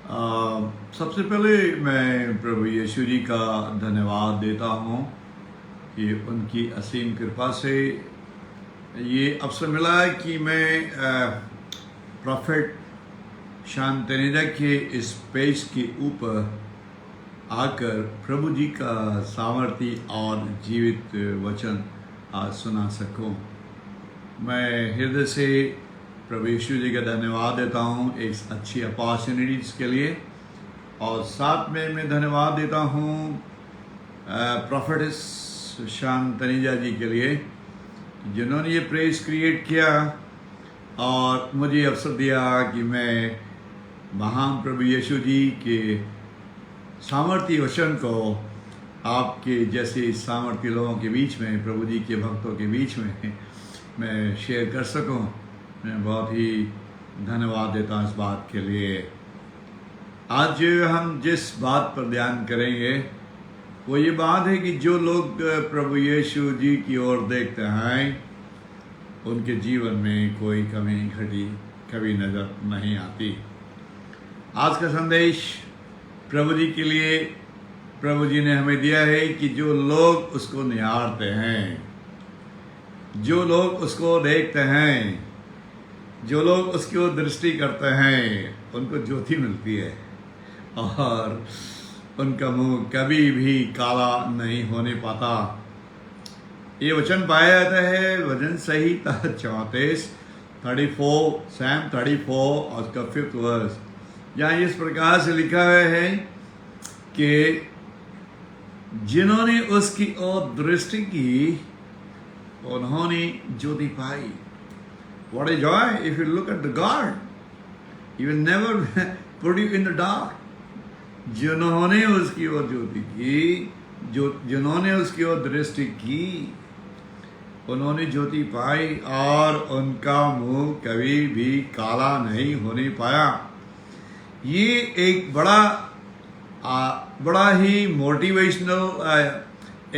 सबसे पहले मैं प्रभु यीशु जी का धन्यवाद देता हूँ कि उनकी असीम कृपा से ये अवसर मिला है कि मैं प्रॉफिट शांतनिदा के इस पेज के ऊपर आकर प्रभु जी का सामर्थ्य और जीवित वचन आज सुना सकूं। मैं हृदय से प्रभु यीशु जी का धन्यवाद देता हूँ एक अच्छी अपॉर्चुनिटीज के लिए, और साथ में मैं धन्यवाद देता हूँ प्रॉफिटेस शांतनिजा जी के लिए जिन्होंने ये प्रेस क्रिएट किया और मुझे अवसर दिया कि मैं महान प्रभु यीशु जी के सामर्थ्य वचन को आपके जैसे सामर्थ्य लोगों के बीच में, प्रभु जी के भक्तों के बीच में मैं शेयर कर सकूं। मैं बहुत ही धन्यवाद देता हूं इस बात के लिए। आज हम जिस बात पर ध्यान करेंगे वो ये बात है कि जो लोग प्रभु यीशु जी की ओर देखते हैं उनके जीवन में कोई कमी घटी कभी नजर नहीं आती। आज का संदेश प्रभु जी के लिए प्रभु जी ने हमें दिया है कि जो लोग उसको निहारते हैं, जो लोग उसको देखते हैं, जो लोग उसकी ओर दृष्टि करते हैं, उनको ज्योति मिलती है और उनका मुंह कभी भी काला नहीं होने पाता। ये वचन पाया जाता है वचन संहिता 34 सैम 34 और उसका 5th वर्स, जहाँ इस प्रकार से लिखा हुआ है कि जिन्होंने उसकी ओर दृष्टि की उन्होंने ज्योति पाई। What a joy if you look at the God, He will never put you in the dark. जिन्होंने उसकी ओर ज्योति की, जिन्होंने उसकी ओर दृष्टि की उन्होंने ज्योति पाई और उनका मुंह कभी भी काला नहीं होने पाया। ये एक बड़ा ही मोटिवेशनल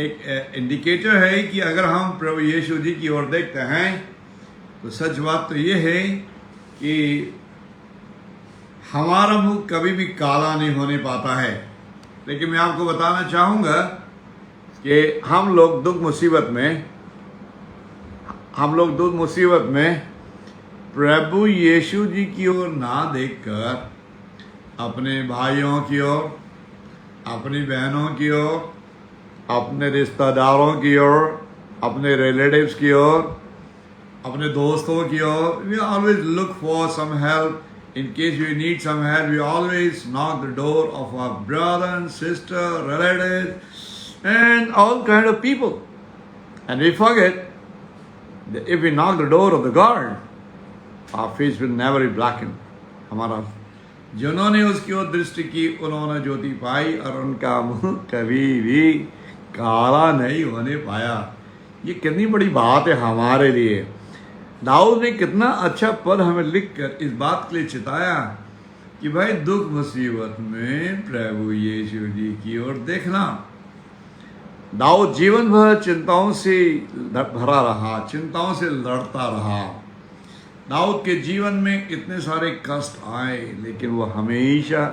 एक इंडिकेटर है कि अगर हम प्रभु यीशु जी की ओर देखते हैं तो सच बात तो ये है कि हमारा मुंह कभी भी काला नहीं होने पाता है। लेकिन मैं आपको बताना चाहूँगा कि हम लोग दुख मुसीबत में प्रभु यीशु जी की ओर ना देखकर अपने भाइयों की ओर, अपनी बहनों की ओर, अपने रिश्तेदारों की ओर, अपने रिलेटिव्स की ओर, अपने दोस्तों की ओर, we always look for some help. In case we need some help, we always knock the door of our brother and sister, relatives, and all kind of people. And we forget that if we knock the door of the God, our face will never be blackened. हमारा जिन्होंने उसकी ओर दृष्टि की उन्होंने ज्योति पाई और उनका मुंह कभी भी काला नहीं होने पाया। ये कितनी बड़ी बात है हमारे लिए। दाऊद ने कितना अच्छा पद हमें लिखकर इस बात के लिए चिताया कि भाई दुख मुसीबत में प्रभु यीशु जी की ओर देखना। दाऊद जीवन भर चिंताओं से भरा रहा, चिंताओं से लड़ता रहा। दाऊद के जीवन में इतने सारे कष्ट आए लेकिन वो हमेशा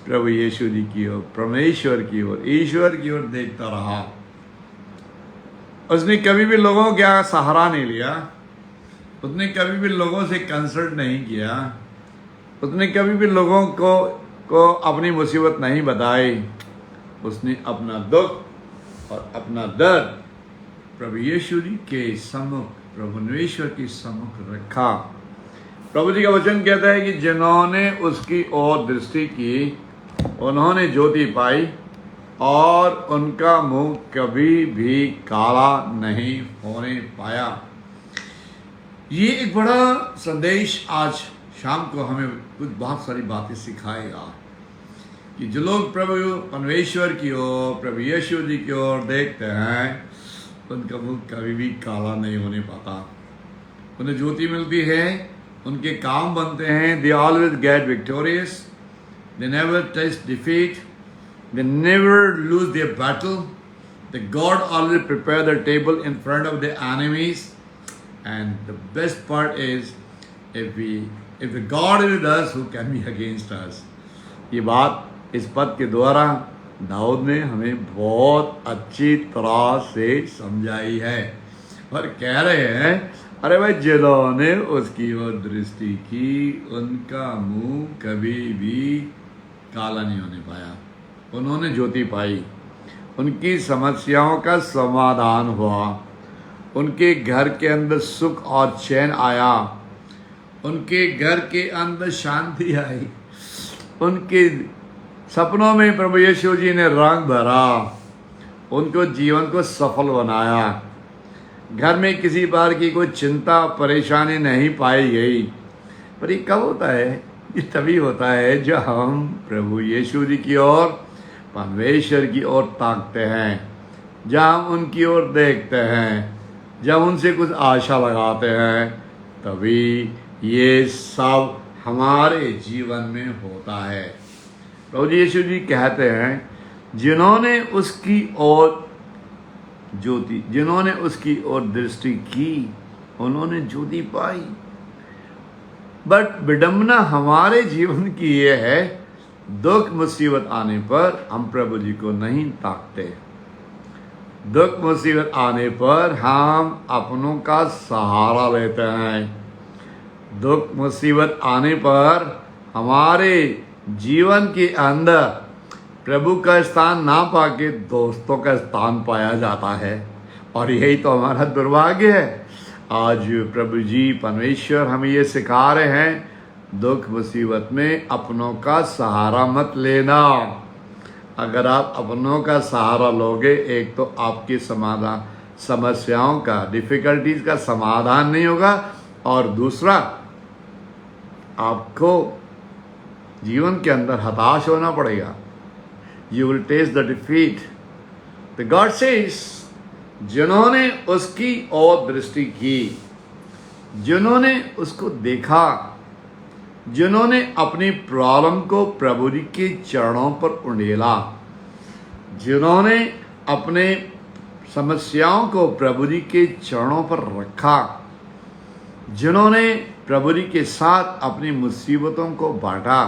प्रभु यीशु जी की ओर, परमेश्वर की ओर, ईश्वर की ओर देखता रहा। उसने कभी भी लोगों का सहारा नहीं लिया, उसने कभी भी लोगों से कंसल्ट नहीं किया, उसने कभी भी लोगों को अपनी मुसीबत नहीं बताई। उसने अपना दुख और अपना दर्द प्रभु यीशु जी के सम्मुख, प्रभु परमेश्वर के सम्मुख रखा। प्रभु जी का वचन कहता है कि जिन्होंने उसकी ओर दृष्टि की उन्होंने ज्योति पाई और उनका मुंह कभी भी काला नहीं होने पाया। ये एक बड़ा संदेश आज शाम को हमें कुछ बहुत सारी बातें सिखाएगा कि जो लोग प्रभु परमेश्वर की ओर, प्रभु यीशु जी की ओर देखते हैं उनका मुंह कभी भी काला नहीं होने पाता। उन्हें ज्योति मिलती है, उनके काम बनते हैं। They always get victorious. They never taste defeat. They never lose their battle. The God always prepare the table in front of the enemies. And the best part is, if the God is with us, who can be against us? ये बात इस पद के द्वारा दाऊद ने हमें बहुत अच्छी तरह से समझाई है और कह रहे हैं, अरे भाई जिन्होंने उसकी ओर दृष्टि की उनका मुंह कभी भी काला नहीं होने पाया। उन्होंने ज्योति पाई, उनकी समस्याओं का समाधान हुआ, उनके घर के अंदर सुख और चैन आया, उनके घर के अंदर शांति आई, उनके सपनों में प्रभु यीशु जी ने रंग भरा, उनको जीवन को सफल बनाया। घर में किसी बार की कोई चिंता परेशानी नहीं पाई गई। पर ये कब होता है? ये तभी होता है जब हम प्रभु यीशु जी की ओर, परमेश्वर की ओर ताकते हैं, जब हम उनकी ओर देखते हैं, जब उनसे कुछ आशा लगाते हैं, तभी ये सब हमारे जीवन में होता है। प्रभु यीशु जी कहते हैं, जिन्होंने उसकी ओर ज्योति, जिन्होंने उसकी ओर दृष्टि की उन्होंने ज्योति पाई। बट विडंबना हमारे जीवन की ये है, दुख मुसीबत आने पर हम प्रभु जी को नहीं ताकते। दुख मुसीबत आने पर हम अपनों का सहारा लेते हैं। दुख मुसीबत आने पर हमारे जीवन के अंदर प्रभु का स्थान ना पाके दोस्तों का स्थान पाया जाता है, और यही तो हमारा दुर्भाग्य है। आज प्रभु जी परमेश्वर हमें ये सिखा रहे हैं, दुख मुसीबत में अपनों का सहारा मत लेना। अगर आप अपनों का सहारा लोगे, एक तो आपकी समाधान समस्याओं का, डिफिकल्टीज का समाधान नहीं होगा, और दूसरा आपको जीवन के अंदर हताश होना पड़ेगा। You will taste the defeat. The God says, जिन्होंने उसकी ओर दृष्टि की, जिन्होंने उसको देखा, जिन्होंने अपनी प्रॉब्लम को प्रभु जी के चरणों पर उंडेला, जिन्होंने अपने समस्याओं को प्रभु जी के चरणों पर रखा, जिन्होंने प्रभु जी के साथ अपनी मुसीबतों को बांटा,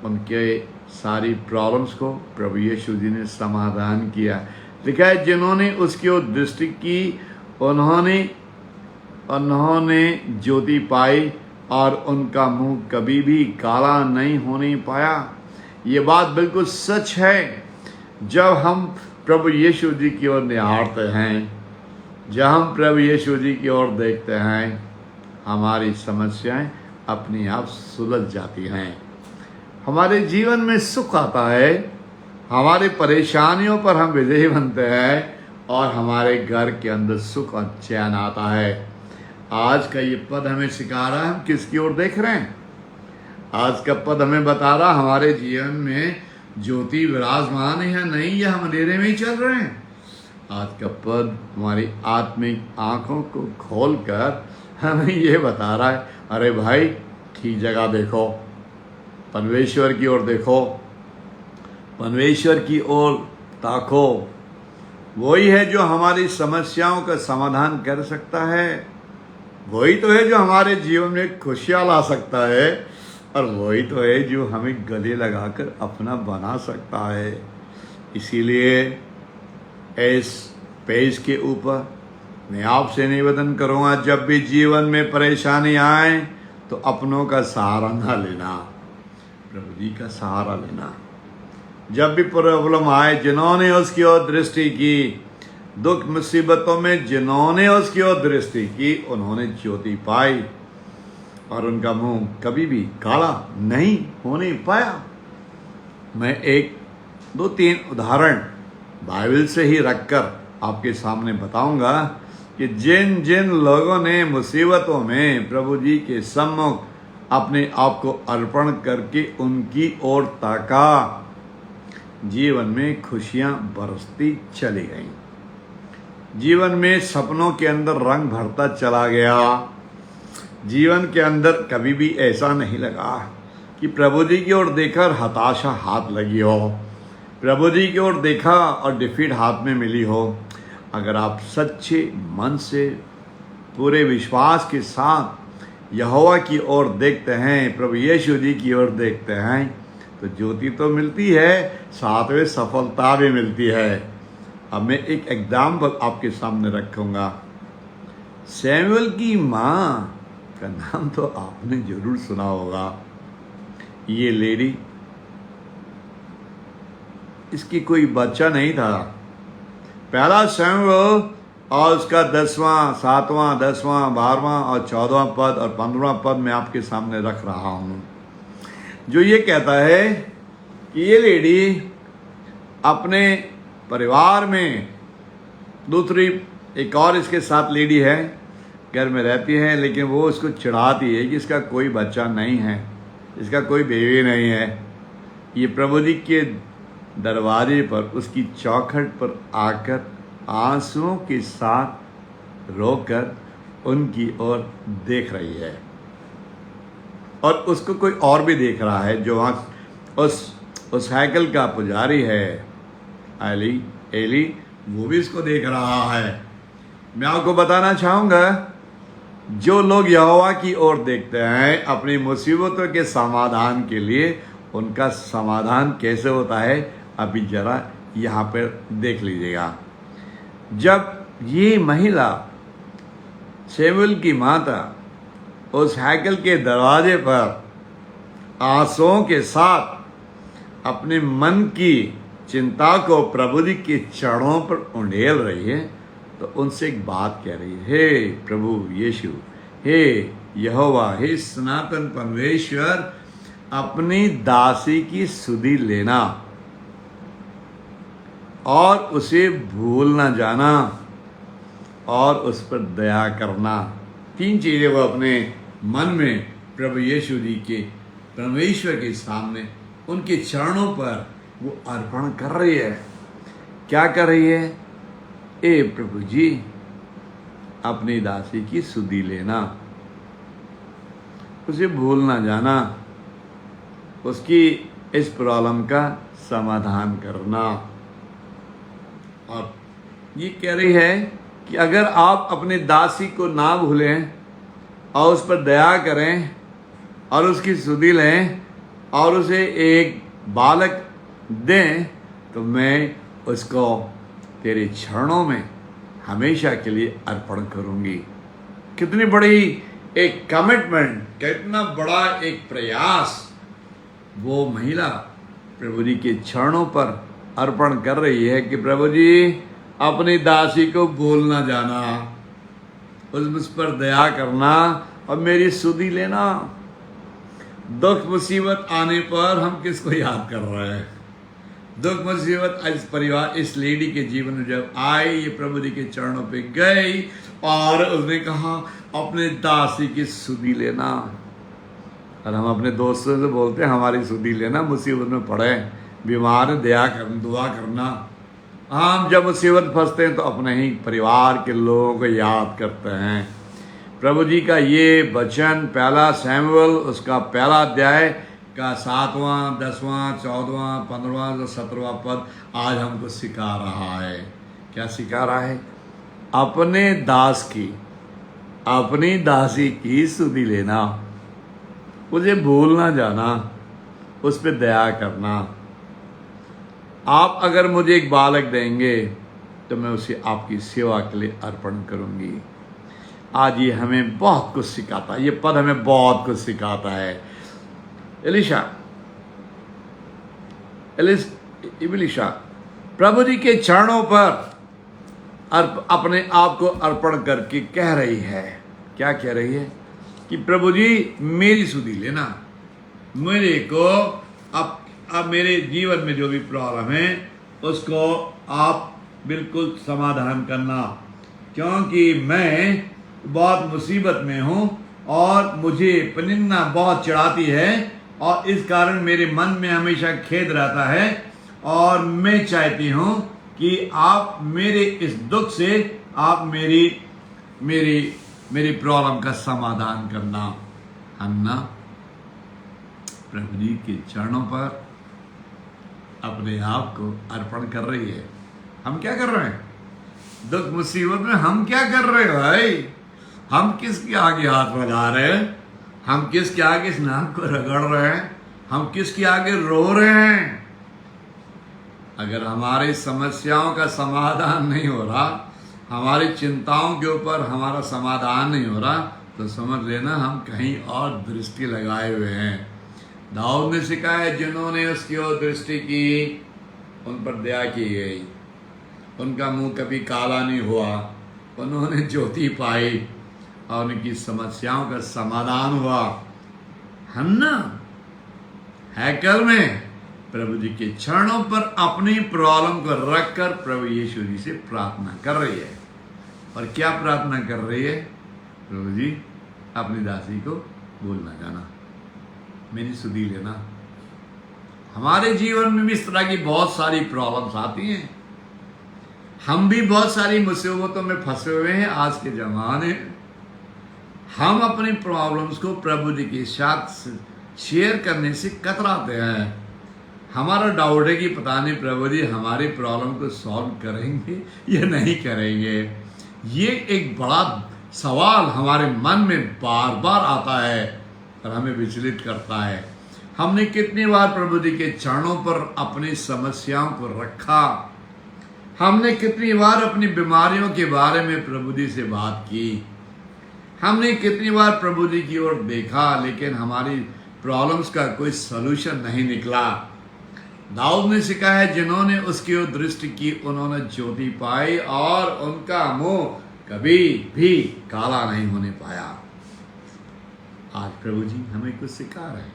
उनके सारी प्रॉब्लम्स को प्रभु यीशु जी ने समाधान किया। लिखा है, जिन्होंने उसकी ओर दृष्टि की उन्होंने ज्योति पाई और उनका मुंह कभी भी काला नहीं होने पाया। ये बात बिल्कुल सच है। जब हम प्रभु यीशु जी की ओर निहारते हैं, जब हम प्रभु यीशु जी की ओर देखते हैं, हमारी समस्याएं अपने आप सुलझ जाती हैं, हमारे जीवन में सुख आता है, हमारी परेशानियों पर हम विजयी बनते हैं, और हमारे घर के अंदर सुख और चैन आता है। आज का ये पद हमें सिखा रहा है हम किसकी ओर देख रहे हैं। आज का पद हमें बता रहा हमारे जीवन में ज्योति विराजमान है या नहीं, या हम अंधेरे में ही चल रहे हैं। आज का पद हमारी आत्मिक आंखों को खोलकर हमें ये बता रहा है, अरे भाई ठीक जगह देखो, परमेश्वर की ओर देखो, परमेश्वर की ओर ताको। वही है जो हमारी समस्याओं का समाधान कर सकता है, वही तो है जो हमारे जीवन में खुशियाँ ला सकता है, और वही तो है जो हमें गले लगाकर अपना बना सकता है। इसीलिए इस पेज के ऊपर मैं आपसे निवेदन करूँगा, जब भी जीवन में परेशानी आए तो अपनों का सहारा ना लेना, प्रभु जी का सहारा लेना। जब भी प्रॉब्लम आए, जिन्होंने उसकी ओर दृष्टि की, दुख मुसीबतों में जिन्होंने उसकी ओर दृष्टि की, उन्होंने ज्योति पाई और उनका मुंह कभी भी काला नहीं होने पाया। मैं एक दो तीन उदाहरण बाइबल से ही रखकर आपके सामने बताऊंगा कि जिन जिन लोगों ने मुसीबतों में प्रभु जी के सम्मुख अपने आप को अर्पण करके उनकी ओर ताका, जीवन में खुशियां बरसती चली गईं, जीवन में सपनों के अंदर रंग भरता चला गया। जीवन के अंदर कभी भी ऐसा नहीं लगा कि प्रभु जी की ओर देखकर हताशा हाथ लगी हो, प्रभु जी की ओर देखा और डिफीट हाथ में मिली हो। अगर आप सच्चे मन से पूरे विश्वास के साथ यहोवा की ओर देखते हैं, प्रभु यीशु जी की ओर देखते हैं, तो ज्योति तो मिलती है, साथ में सफलता भी मिलती है। अब मैं एक एग्जाम्पल आपके सामने रखूंगा। सैमुअल की माँ का नाम तो आपने जरूर सुना होगा। ये लेडी, इसकी कोई बच्चा नहीं था। पहला सैमुअल और उसका 10वां, 7वां, 10वां, 12वां और 14वां पद और 15वां पद मैं आपके सामने रख रहा हूं, जो ये कहता है कि ये लेडी अपने परिवार में दूसरी एक और इसके साथ लेडी है, घर में रहती है, लेकिन वो उसको चिढ़ाती है कि इसका कोई बच्चा नहीं है, इसका कोई बेबी नहीं है। ये प्रभु जी के दरवाजे पर, उसकी चौखट पर आकर आंसुओं के साथ रोकर उनकी ओर देख रही है, और उसको कोई और भी देख रहा है जो वहाँ उस हैकल का पुजारी है, एली, वो भी इसको देख रहा है। मैं आपको बताना चाहूँगा, जो लोग यहोवा की ओर देखते हैं अपनी मुसीबतों के समाधान के लिए, उनका समाधान कैसे होता है अभी जरा यहाँ पर देख लीजिएगा। जब ये महिला सैमुअल की माता उस हैकल के दरवाजे पर आंसुओं के साथ अपने मन की चिंता को प्रभु जी के चरणों पर उंडेल रही है, तो उनसे एक बात कह रही है, हे प्रभु यीशु, हे यहोवा, हे सनातन परमेश्वर, अपनी दासी की सुधि लेना और उसे भूल ना जाना और उस पर दया करना। 3 चीजें वो अपने मन में प्रभु यीशु जी के, परमेश्वर के सामने, उनके चरणों पर वो अर्पण कर रही है। क्या कर रही है? ए प्रभु जी, अपनी दासी की सुधि लेना, उसे भूल ना जाना, उसकी इस प्रॉब्लम का समाधान करना। और ये कह रही है कि अगर आप अपनी दासी को ना भूलें और उस पर दया करें और उसकी सुधि लें और उसे एक बालक दें, तो मैं उसको तेरे चरणों में हमेशा के लिए अर्पण करूंगी। कितनी बड़ी एक कमिटमेंट, कितना बड़ा एक प्रयास वो महिला प्रभु जी के चरणों पर अर्पण कर रही है कि प्रभु जी, अपनी दासी को भूल ना जाना, उस पर दया करना और मेरी सुधि लेना। दुख मुसीबत आने पर हम किसको याद कर रहे हैं? दुख मुसीबत इस परिवार, इस लेडी के जीवन में जब आई, ये प्रभु जी के चरणों पे गई और उसने कहा अपने दासी की सुधि लेना। और हम अपने दोस्तों से बोलते हैं हमारी सुधि लेना, मुसीबत में पड़े, बीमार है, दुआ करना। हम जब मुसीबत फंसते हैं तो अपने ही परिवार के लोगों को याद करते हैं। प्रभु जी का ये वचन पहला सैमुअल, उसका पहला अध्याय का 7वां, 10वां, 14वां, 15वां और 17वां पद आज हमको सिखा रहा है। क्या सिखा रहा है? अपने दास की, अपनी दासी की सुधि लेना, उसे भूल ना जाना, उस पर दया करना। आप अगर मुझे एक बालक देंगे तो मैं उसे आपकी सेवा के लिए अर्पण करूंगी। आज ये हमें बहुत कुछ सिखाता है, ये पद हमें बहुत कुछ सिखाता है। एलिशा प्रभु जी के चरणों पर अपने आप को अर्पण करके कह रही है, क्या कह रही है? कि प्रभु जी, मेरी सुधि लेना, मेरे को अब मेरे जीवन में जो भी प्रॉब्लम है उसको आप बिल्कुल समाधान करना, क्योंकि मैं बहुत मुसीबत में हूँ और मुझे पनिन्ना बहुत चिढ़ाती है और इस कारण मेरे मन में हमेशा खेद रहता है और मैं चाहती हूँ कि आप मेरे इस दुख से आप मेरी प्रॉब्लम का समाधान करना। हन्ना प्रभु जी के चरणों पर अपने आप को अर्पण कर रही है। हम क्या कर रहे हैं? दुख मुसीबत में हम क्या कर रहे हैं भाई? हम किसके आगे हाथ लगा रहे हैं? हम किसके आगे इस नाक को रगड़ रहे हैं? हम किसके आगे रो रहे हैं? अगर हमारी समस्याओं का समाधान नहीं हो रहा, हमारी चिंताओं के ऊपर हमारा समाधान नहीं हो रहा, तो समझ लेना हम कहीं और दृष्टि लगाए हुए हैं। दाऊद ने सिखाया, जिन्होंने उसकी ओर दृष्टि की उन पर दया की गई, उनका मुंह कभी काला नहीं हुआ, उन्होंने ज्योति पाई और उनकी समस्याओं का समाधान हुआ। हन्ना हैकल में प्रभु जी के चरणों पर अपनी प्रॉब्लम को रखकर प्रभु यीशु जी से प्रार्थना कर रही है। और क्या प्रार्थना कर रही है? प्रभु जी, अपनी दासी को भूल ना जाना, मेरी सुधि लेना। हमारे जीवन में भी इस तरह की बहुत सारी प्रॉब्लम्स आती हैं। हम भी बहुत सारी मुसीबतों में फंसे हुए हैं। आज के जमाने हम अपनी प्रॉब्लम्स को प्रभु जी के साथ शेयर करने से कतराते हैं। हमारा डाउट है कि पता नहीं प्रभु जी हमारी प्रॉब्लम को सॉल्व करेंगे या नहीं करेंगे। ये एक बड़ा सवाल हमारे मन में बार बार आता है और हमें विचलित करता है। हमने कितनी बार प्रभु जी के चरणों पर अपनी समस्याओं को रखा? हमने कितनी बार अपनी बीमारियों के बारे में प्रभु जी से बात की? हमने कितनी बार प्रभु जी की ओर देखा, लेकिन हमारी प्रॉब्लम्स का कोई सलूशन नहीं निकला। दाऊद ने सिखाया है, जिन्होंने उसकी ओर दृष्टि की उन्होंने ज्योति पाई और उनका मुंह कभी भी काला नहीं होने पाया। आज प्रभु जी हमें कुछ सिखा रहे हैं।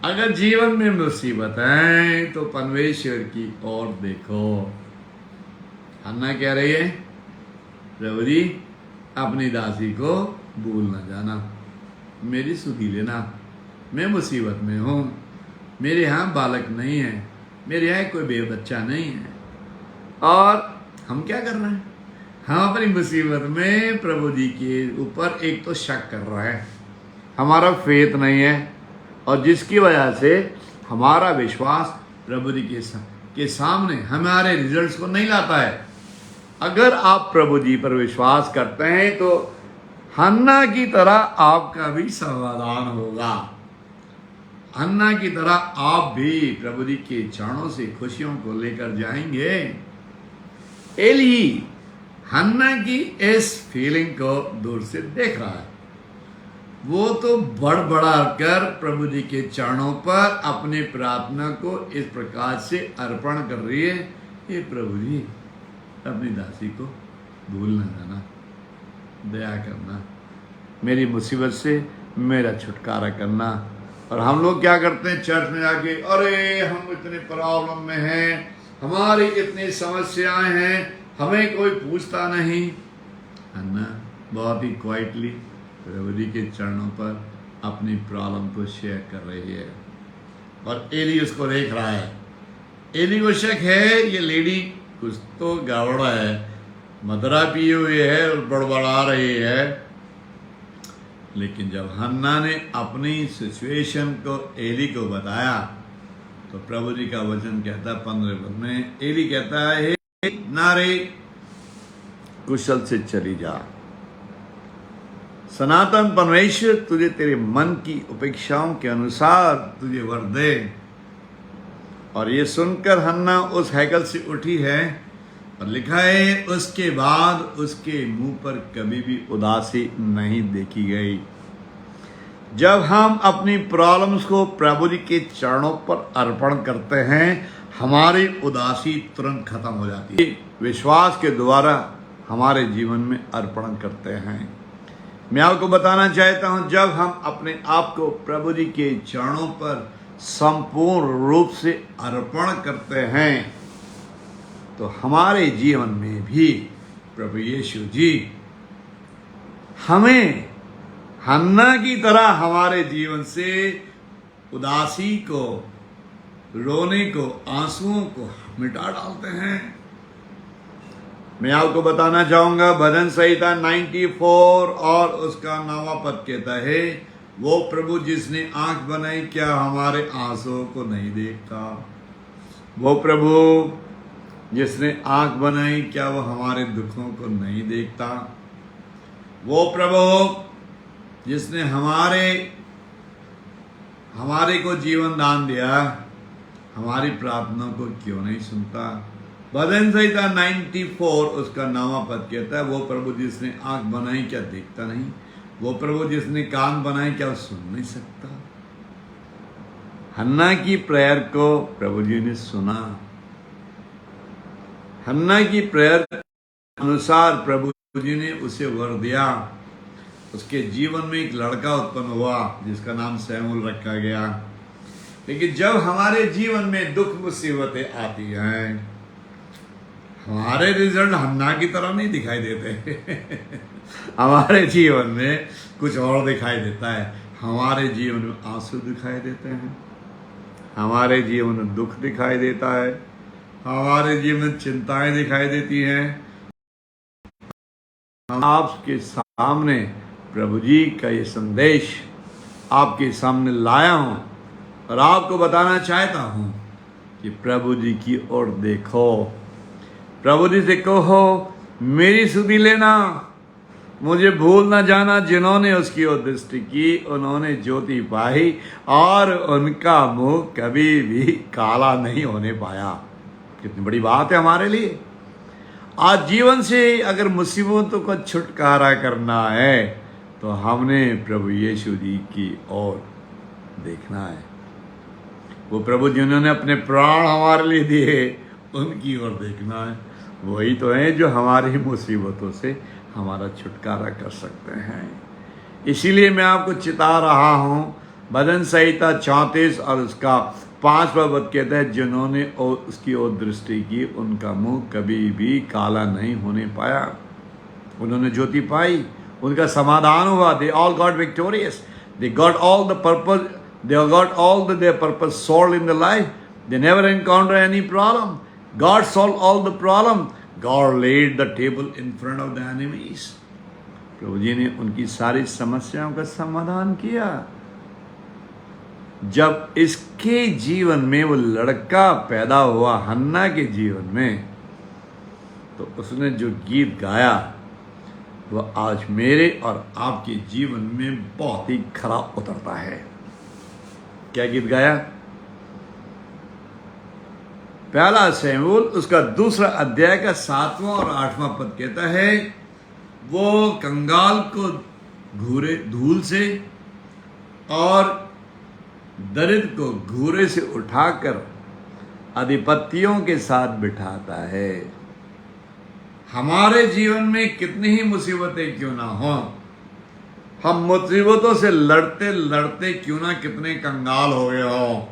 अगर जीवन में मुसीबत है तो परमेश्वर की ओर देखो। हन्ना कह रही है, प्रभु जी अपनी दासी को भूल न जाना, मेरी सुधि लेना। मैं मुसीबत में हूँ, मेरे यहाँ बालक नहीं है, मेरे यहाँ कोई बे बच्चा नहीं है। और हम क्या कर रहे हैं? हम अपनी मुसीबत में प्रभु जी के ऊपर एक तो शक कर रहे हैं, हमारा फेथ नहीं है, और जिसकी वजह से हमारा विश्वास प्रभु जी के सामने हमारे रिजल्ट्स को नहीं लाता है। अगर आप प्रभु जी पर विश्वास करते हैं तो हन्ना की तरह आपका भी समाधान होगा। हन्ना की तरह आप भी प्रभु जी के चरणों से खुशियों को लेकर जाएंगे। एली हन्ना की इस फीलिंग को दूर से देख रहा है। वो तो बड़बड़ा कर प्रभु जी के चरणों पर अपनी प्रार्थना को इस प्रकार से अर्पण कर रही है, हे प्रभु जी अपनी दासी को भूल न जाना, दया करना, मेरी मुसीबत से मेरा छुटकारा करना। और हम लोग क्या करते हैं? चर्च में जाके, अरे हम इतने प्रॉब्लम में हैं, हमारी इतनी समस्याएं हैं, हमें कोई पूछता नहीं। अन्ना बहुत ही क्वाइटली प्रभु जी के चरणों पर अपनी प्रॉब्लम को शेयर कर रही है और एली उसको देख रहा है। एली को शक है, ये लेडी कुछ तो गड़बड़ है, मदरा पिए हुए है और बड़बड़ा रही है। लेकिन जब हन्ना ने अपनी सिचुएशन को एली को बताया तो प्रभु जी का वचन कहता है 15 पद में, एली कहता है, हे नारे कुशल से चली जा, सनातन परमेश्वर तुझे तेरे मन की अपेक्षाओं के अनुसार तुझे वर दे। और ये सुनकर हन्ना उस हैकल से उठी है और लिखा है, उसके बाद उसके मुंह पर कभी भी उदासी नहीं देखी गई। जब हम अपनी प्रॉब्लम्स को प्रभु जी के चरणों पर अर्पण करते हैं, हमारी उदासी तुरंत खत्म हो जाती है। विश्वास के द्वारा हमारे जीवन में अर्पण करते हैं। मैं आपको बताना चाहता हूं, जब हम अपने आप को प्रभु जी के चरणों पर संपूर्ण रूप से अर्पण करते हैं तो हमारे जीवन में भी प्रभु यीशु जी हमें हन्ना की तरह हमारे जीवन से उदासी को, रोने को, आंसुओं को मिटा डालते हैं। मैं आपको बताना चाहूंगा, भजन संहिता 94 और उसका 9वां पद कहता है, वो प्रभु जिसने आंख बनाई क्या हमारे आंसुओं को नहीं देखता? वो प्रभु जिसने आंख बनाई क्या वो हमारे दुखों को नहीं देखता? वो प्रभु जिसने हमारे को जीवन दान दिया, हमारी प्रार्थना को क्यों नहीं सुनता? भजन संहिता 94 उसका 9वां पद कहता है, वो प्रभु जिसने आंख बनाई क्या देखता नहीं? वो प्रभु जिसने कान बनाए क्या सुन नहीं सकता? हन्ना की प्रेयर को प्रभु जी ने सुना। हन्ना की प्रेयर अनुसार प्रभु जी ने उसे वर दिया। उसके जीवन में एक लड़का उत्पन्न हुआ जिसका नाम सैमुअल रखा गया। लेकिन जब हमारे जीवन में दुख मुसीबतें आती हैं, हमारे रिजल्ट हन्ना की तरह नहीं दिखाई देते। हमारे जीवन में कुछ और दिखाई देता है। हमारे जीवन में आंसू दिखाई देते हैं, हमारे जीवन में दुख दिखाई देता है, हमारे जीवन में चिंताएं दिखाई देती हैं। हम आपके सामने प्रभु जी का ये संदेश आपके सामने लाया हूं और आपको बताना चाहता हूं कि प्रभु जी की ओर देखो। प्रभु जी से कहो, मेरी सुधि लेना, मुझे भूल ना जाना। जिन्होंने उसकी ओर दृष्टि की उन्होंने ज्योति पाई और उनका मुंह कभी भी काला नहीं होने पाया। कितनी बड़ी बात है हमारे लिए। आज जीवन से अगर मुसीबतों का छुटकारा करना है तो हमने प्रभु यीशु जी की ओर देखना है। वो प्रभु जिन्होंने अपने प्राण हमारे लिए दिए उनकी ओर देखना है। वही तो है जो हमारी मुसीबतों से हमारा छुटकारा कर सकते हैं। इसीलिए मैं आपको चिता रहा हूँ। भजन संहिता 34 और उसका 5वां पद कहता है, जिन्होंने उसकी ओर दृष्टि की उनका मुंह कभी भी काला नहीं होने पाया। उन्होंने ज्योति पाई, उनका समाधान हुआ। They all got victorious, they got all the purpose, they got all the there purpose solved in the life. They never encounter any problem. God solved all the problem. God laid the table in front of the enemies. प्रभु जी ने उनकी सारी समस्याओं का समाधान किया। जब इसके जीवन में वो लड़का पैदा हुआ, हन्ना के जीवन में, तो उसने जो गीत गाया वह आज मेरे और आपके जीवन में बहुत ही खरा उतरता है। क्या गीत गाया? पहला शमूएल उसका 2 अध्याय का 7वां और 8वां पद कहता है, वो कंगाल को घूरे धूल से और दरिद्र को घूरे से उठाकर अधिपतियों के साथ बिठाता है। हमारे जीवन में कितनी ही मुसीबतें क्यों ना हो, हम मुसीबतों से लड़ते लड़ते क्यों ना कितने कंगाल हो गए हो,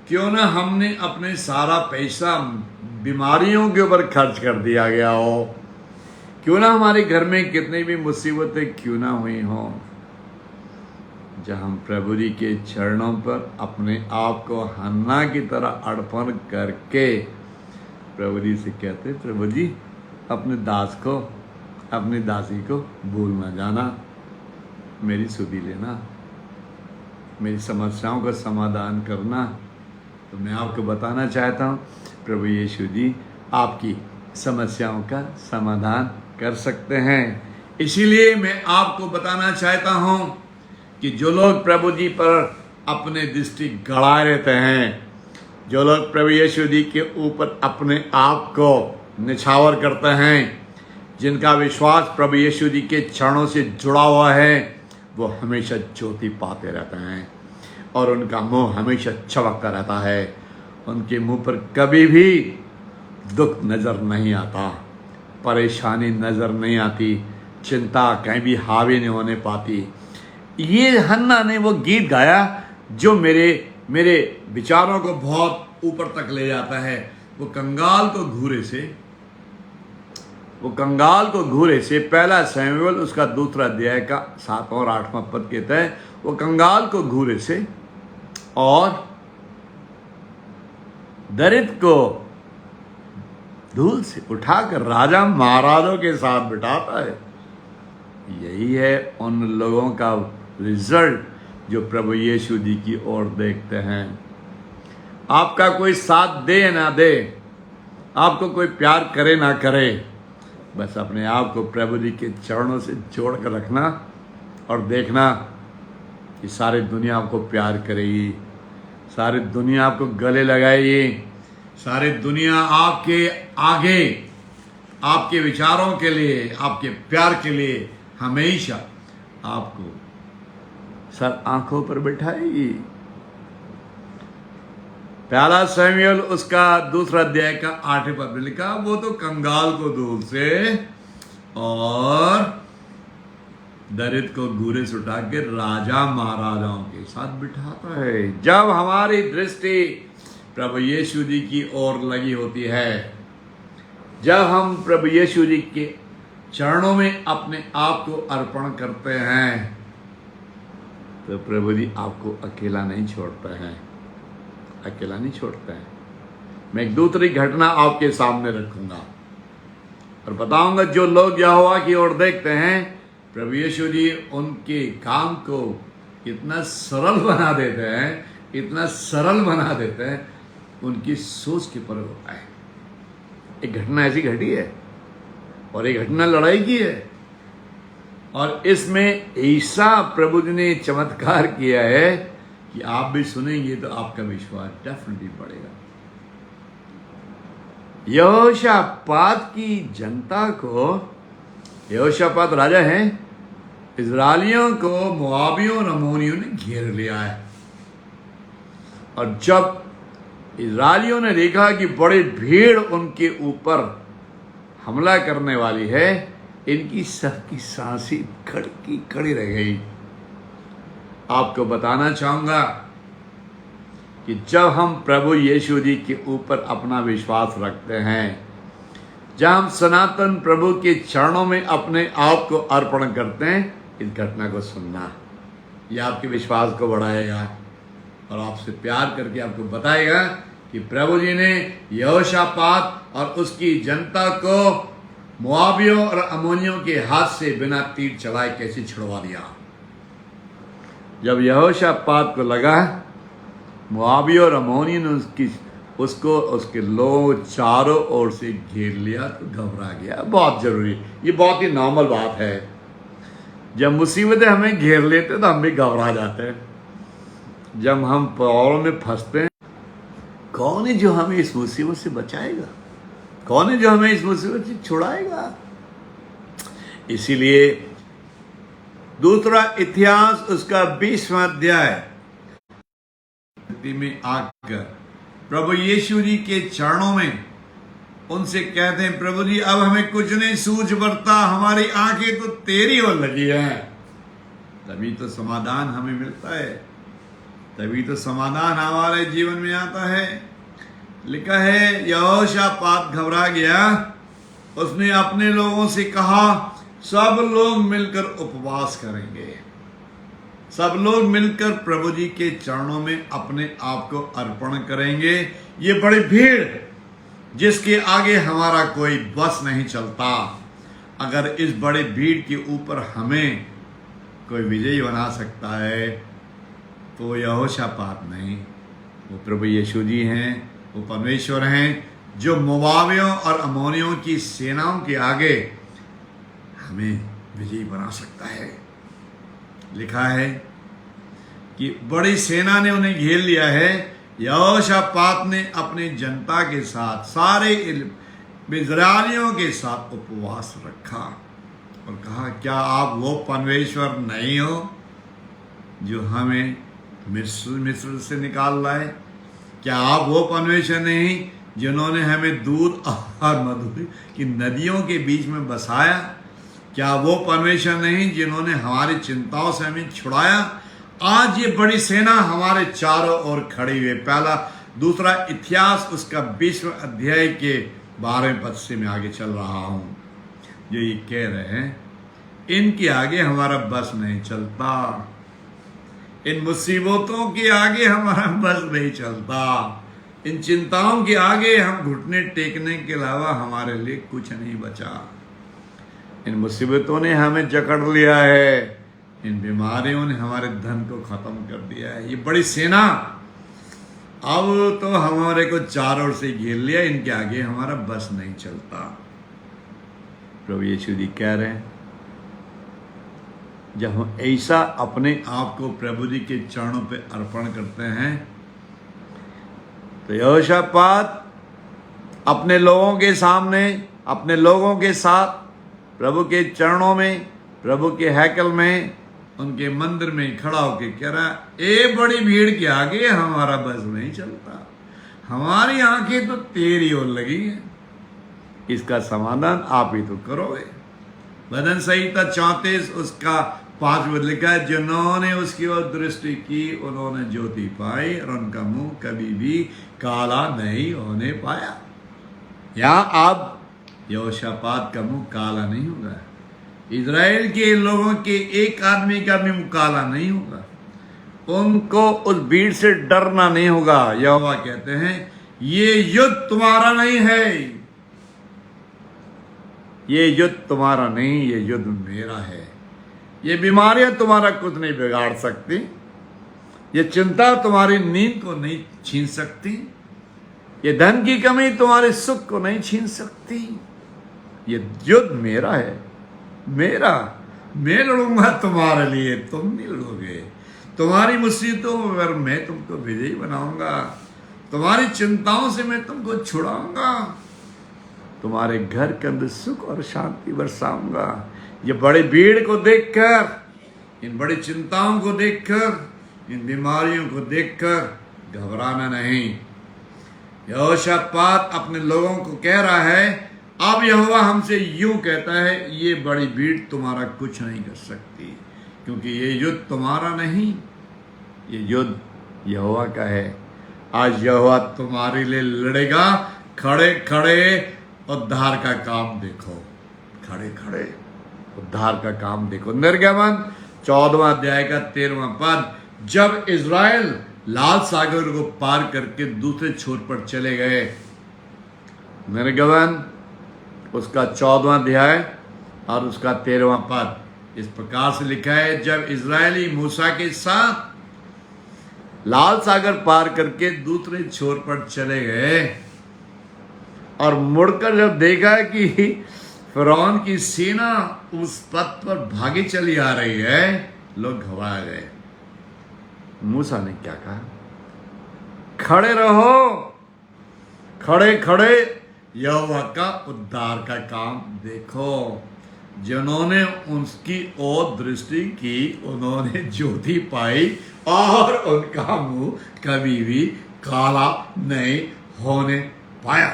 क्यों ना हमने अपने सारा पैसा बीमारियों के ऊपर खर्च कर दिया गया हो, क्यों ना हमारे घर में कितनी भी मुसीबतें क्यों ना हुई हो, जब हम प्रभु जी के चरणों पर अपने आप को हन्ना की तरह अर्पण करके प्रभु जी से कहते, प्रभु जी अपने दास को, अपनी दासी को भूल ना जाना, मेरी सुधि लेना, मेरी समस्याओं का समाधान करना। तो मैं आपको बताना चाहता हूँ प्रभु यीशु जी आपकी समस्याओं का समाधान कर सकते हैं। इसीलिए मैं आपको बताना चाहता हूँ कि जो लोग प्रभु जी पर अपने दृष्टि गड़ाए रहते हैं, जो लोग प्रभु यीशु जी के ऊपर अपने आप को निछावर करते हैं, जिनका विश्वास प्रभु यीशु जी के चरणों से जुड़ा हुआ है, वो हमेशा ज्योति पाते रहते हैं और उनका मुंह हमेशा चमकता रहता है। उनके मुंह पर कभी भी दुख नज़र नहीं आता, परेशानी नज़र नहीं आती, चिंता कहीं भी हावी नहीं होने पाती। ये हन्ना ने वो गीत गाया जो मेरे विचारों को बहुत ऊपर तक ले जाता है। वो कंगाल को घूरे से पहला शमूएल उसका 2 अध्याय का 7वां और 8वां पद कहता है, वो कंगाल को घूरे से और दरिद्र को धूल से उठाकर राजा महाराजों के साथ बिठाता है। यही है उन लोगों का रिजल्ट जो प्रभु यीशु जी की ओर देखते हैं। आपका कोई साथ दे ना दे, आपको कोई प्यार करे ना करे, बस अपने आप को प्रभु जी के चरणों से जोड़ कर रखना और देखना कि सारी दुनिया आपको प्यार करेगी, सारी दुनिया आपको गले लगाएगी, सारी दुनिया आपके आगे आपके विचारों के लिए, आपके प्यार के लिए हमेशा आपको सर आंखों पर बैठाएगी। पहला शमूएल उसका 2 अध्याय का 8 पद में लिखा, वो तो कंगाल को दूर से और दरिद्र को घूरे से उठा के राजा महाराजाओं के साथ बिठाता है। जब हमारी दृष्टि प्रभु यीशु जी की ओर लगी होती है, जब हम प्रभु यीशु जी के चरणों में अपने आप को अर्पण करते हैं, तो प्रभु जी आपको अकेला नहीं छोड़ते हैं, अकेला नहीं छोड़ते हैं। मैं एक दूसरी घटना आपके सामने रखूंगा और बताऊंगा, जो लोग यहोवा की ओर देखते हैं, प्रभु यीशु जी उनके काम को इतना सरल बना देते हैं, इतना सरल बना देते हैं, उनकी सोच के पर होता है। एक घटना ऐसी घटी है और एक घटना लड़ाई की है, और इसमें ईसा प्रभु जी ने चमत्कार किया है कि आप भी सुनेंगे तो आपका विश्वास डेफिनेटली बढ़ेगा। यहोशापात की जनता को, यहोशापात राजा है, इजरायलियों को मोआबियों और अम्मोनियों ने घेर लिया है। और जब इजरायलियों ने देखा कि बड़ी भीड़ उनके ऊपर हमला करने वाली है, इनकी सबकी सांसें खड़ी रह गई। आपको बताना चाहूंगा कि जब हम प्रभु यीशु जी के ऊपर अपना विश्वास रखते हैं, जब हम सनातन प्रभु के चरणों में अपने आप को अर्पण करते हैं, इस घटना को सुनना, यह आपके विश्वास को बढ़ाएगा और आपसे प्यार करके आपको बताएगा कि प्रभु जी ने यहोशापात और उसकी जनता को मोआबियों और अम्मोनियों के हाथ से बिना तीर चलाए कैसे छुड़वा दिया। जब यहोशापात को लगा मोआबियों और अम्मोनी ने उसके लोग चारों ओर से घेर लिया, तो घबरा गया। बहुत जरूरी, ये बहुत ही नॉर्मल बात है। जब मुसीबतें हमें घेर लेते तो हम भी घबरा जाते हैं। जब हम प्रॉब्लम में फंसते हैं, कौन है जो हमें इस मुसीबत से बचाएगा, कौन है जो हमें इस मुसीबत से छुड़ाएगा। इसीलिए दूसरा इतिहास उसका 20वां अध्याय में आकर प्रभु यीशु जी के चरणों में उनसे कहते हैं, प्रभु जी अब हमें कुछ नहीं सूझ बरता, हमारी आंखें तो तेरी ओर लगी हैं। तभी तो समाधान हमें मिलता है, तभी तो समाधान हमारे जीवन में आता है। लिखा है यहोशापात घबरा गया, उसने अपने लोगों से कहा सब लोग मिलकर उपवास करेंगे, सब लोग मिलकर प्रभु जी के चरणों में अपने आप को अर्पण करेंगे। ये बड़ी भीड़ जिसके आगे हमारा कोई बस नहीं चलता, अगर इस बड़ी भीड़ के ऊपर हमें कोई विजयी बना सकता है तो यहोशापात नहीं, वो प्रभु यीशु जी हैं, वो परमेश्वर हैं जो मोआबियों और अम्मोनियों की सेनाओं के आगे हमें विजयी बना सकता है। लिखा है कि बड़ी सेना ने उन्हें घेर लिया है। यहोशापात ने अपनी जनता के साथ, सारे इस्राएलियों के साथ उपवास रखा और कहा, क्या आप वो परमेश्वर नहीं हो जो हमें मिस्र से निकाल लाए? क्या आप वो परमेश्वर नहीं जिन्होंने हमें दूध और मधु की नदियों के बीच में बसाया? क्या वो परमेश्वर नहीं जिन्होंने हमारी चिंताओं से हमें छुड़ाया? आज ये बड़ी सेना हमारे चारों ओर खड़ी हुई। पहला दूसरा इतिहास उसका 20वां अध्याय के 12वें पद से मैं आगे चल रहा हूं, जो ये कह रहे हैं इनके आगे हमारा बस नहीं चलता, इन मुसीबतों के आगे हमारा बस नहीं चलता, इन चिंताओं के आगे हम घुटने टेकने के अलावा हमारे लिए कुछ नहीं बचा। इन मुसीबतों ने हमें जकड़ लिया है, इन बीमारियों ने हमारे धन को खत्म कर दिया है। ये बड़ी सेना अब तो हमारे को चारों ओर से घेर लिया, इनके आगे हमारा बस नहीं चलता। प्रभु यीशु जी कह रहे हैं जब हम ऐसा अपने आप को प्रभु जी के चरणों पे अर्पण करते हैं तो यहोशापात अपने लोगों के सामने, अपने लोगों के साथ प्रभु के चरणों में, प्रभु के हैकल में, उनके मंदिर में खड़ा होकर कह रहा, ए बड़ी भीड़ के आगे हमारा बस नहीं चलता, हमारी आंखें तो तेरी ओर लगी हैं, इसका समाधान आप ही तो करोगे। भजन संहिता 34 उसका 5 में लिखा है, जिन्होंने उसकी ओर दृष्टि की उन्होंने ज्योति पाई और उनका मुंह कभी भी काला नहीं होने पाया। यहाँ अब यहोशापात का मुंह काला नहीं होगा, इजराइल के लोगों के एक आदमी का भी मुंह काला नहीं होगा, उनको उस भीड़ से डरना नहीं होगा। यहोवा कहते हैं, ये युद्ध तुम्हारा नहीं है, ये युद्ध तुम्हारा नहीं, ये युद्ध मेरा है। ये बीमारियां तुम्हारा कुछ नहीं बिगाड़ सकती, ये चिंता तुम्हारी नींद को नहीं छीन सकती, ये धन की कमी तुम्हारे सुख को नहीं छीन सकती। ये युद्ध मेरा है, मेरा, मैं लड़ूंगा तुम्हारे लिए, तुम नहीं लड़ोगे। तुम्हारी मुसीबतों पर मैं तुमको विजयी बनाऊंगा, तुम्हारी चिंताओं से मैं तुमको छुड़ाऊंगा, तुम्हारे घर के अंदर सुख और शांति बरसाऊंगा। ये बड़ी भीड़ को देखकर, इन बड़ी चिंताओं को देखकर, इन बीमारियों को देखकर घबराना नहीं। यहोशापात अपने लोगों को कह रहा है, अब यहोवा हमसे यूं कहता है, ये बड़ी भीड़ तुम्हारा कुछ नहीं कर सकती, क्योंकि ये युद्ध तुम्हारा नहीं, ये युद्ध यहोवा का है। आज यहोवा तुम्हारे लिए लड़ेगा। खड़े खड़े उद्धार का काम देखो, खड़े खड़े उद्धार का काम देखो। निर्गमन 14वां अध्याय का 13वां पद, जब इज़राइल लाल सागर को पार करके दूसरे छोर पर चले गए। निर्गमन उसका 14वां अध्याय और उसका 13वां पद इस प्रकार से लिखा है, जब इज़राइली मूसा के साथ लाल सागर पार करके दूसरे छोर पर चले गए और मुड़कर जब देखा कि फिरौन की सेना उस पथ पर भागी चली आ रही है, लोग घबरा गए। मूसा ने क्या कहा? खड़े रहो, खड़े खड़े यहोवा का उद्धार का काम देखो। जिन्होंने उसकी ओर दृष्टि की उन्होंने ज्योति पाई और उनका मुंह कभी भी काला नहीं होने पाया।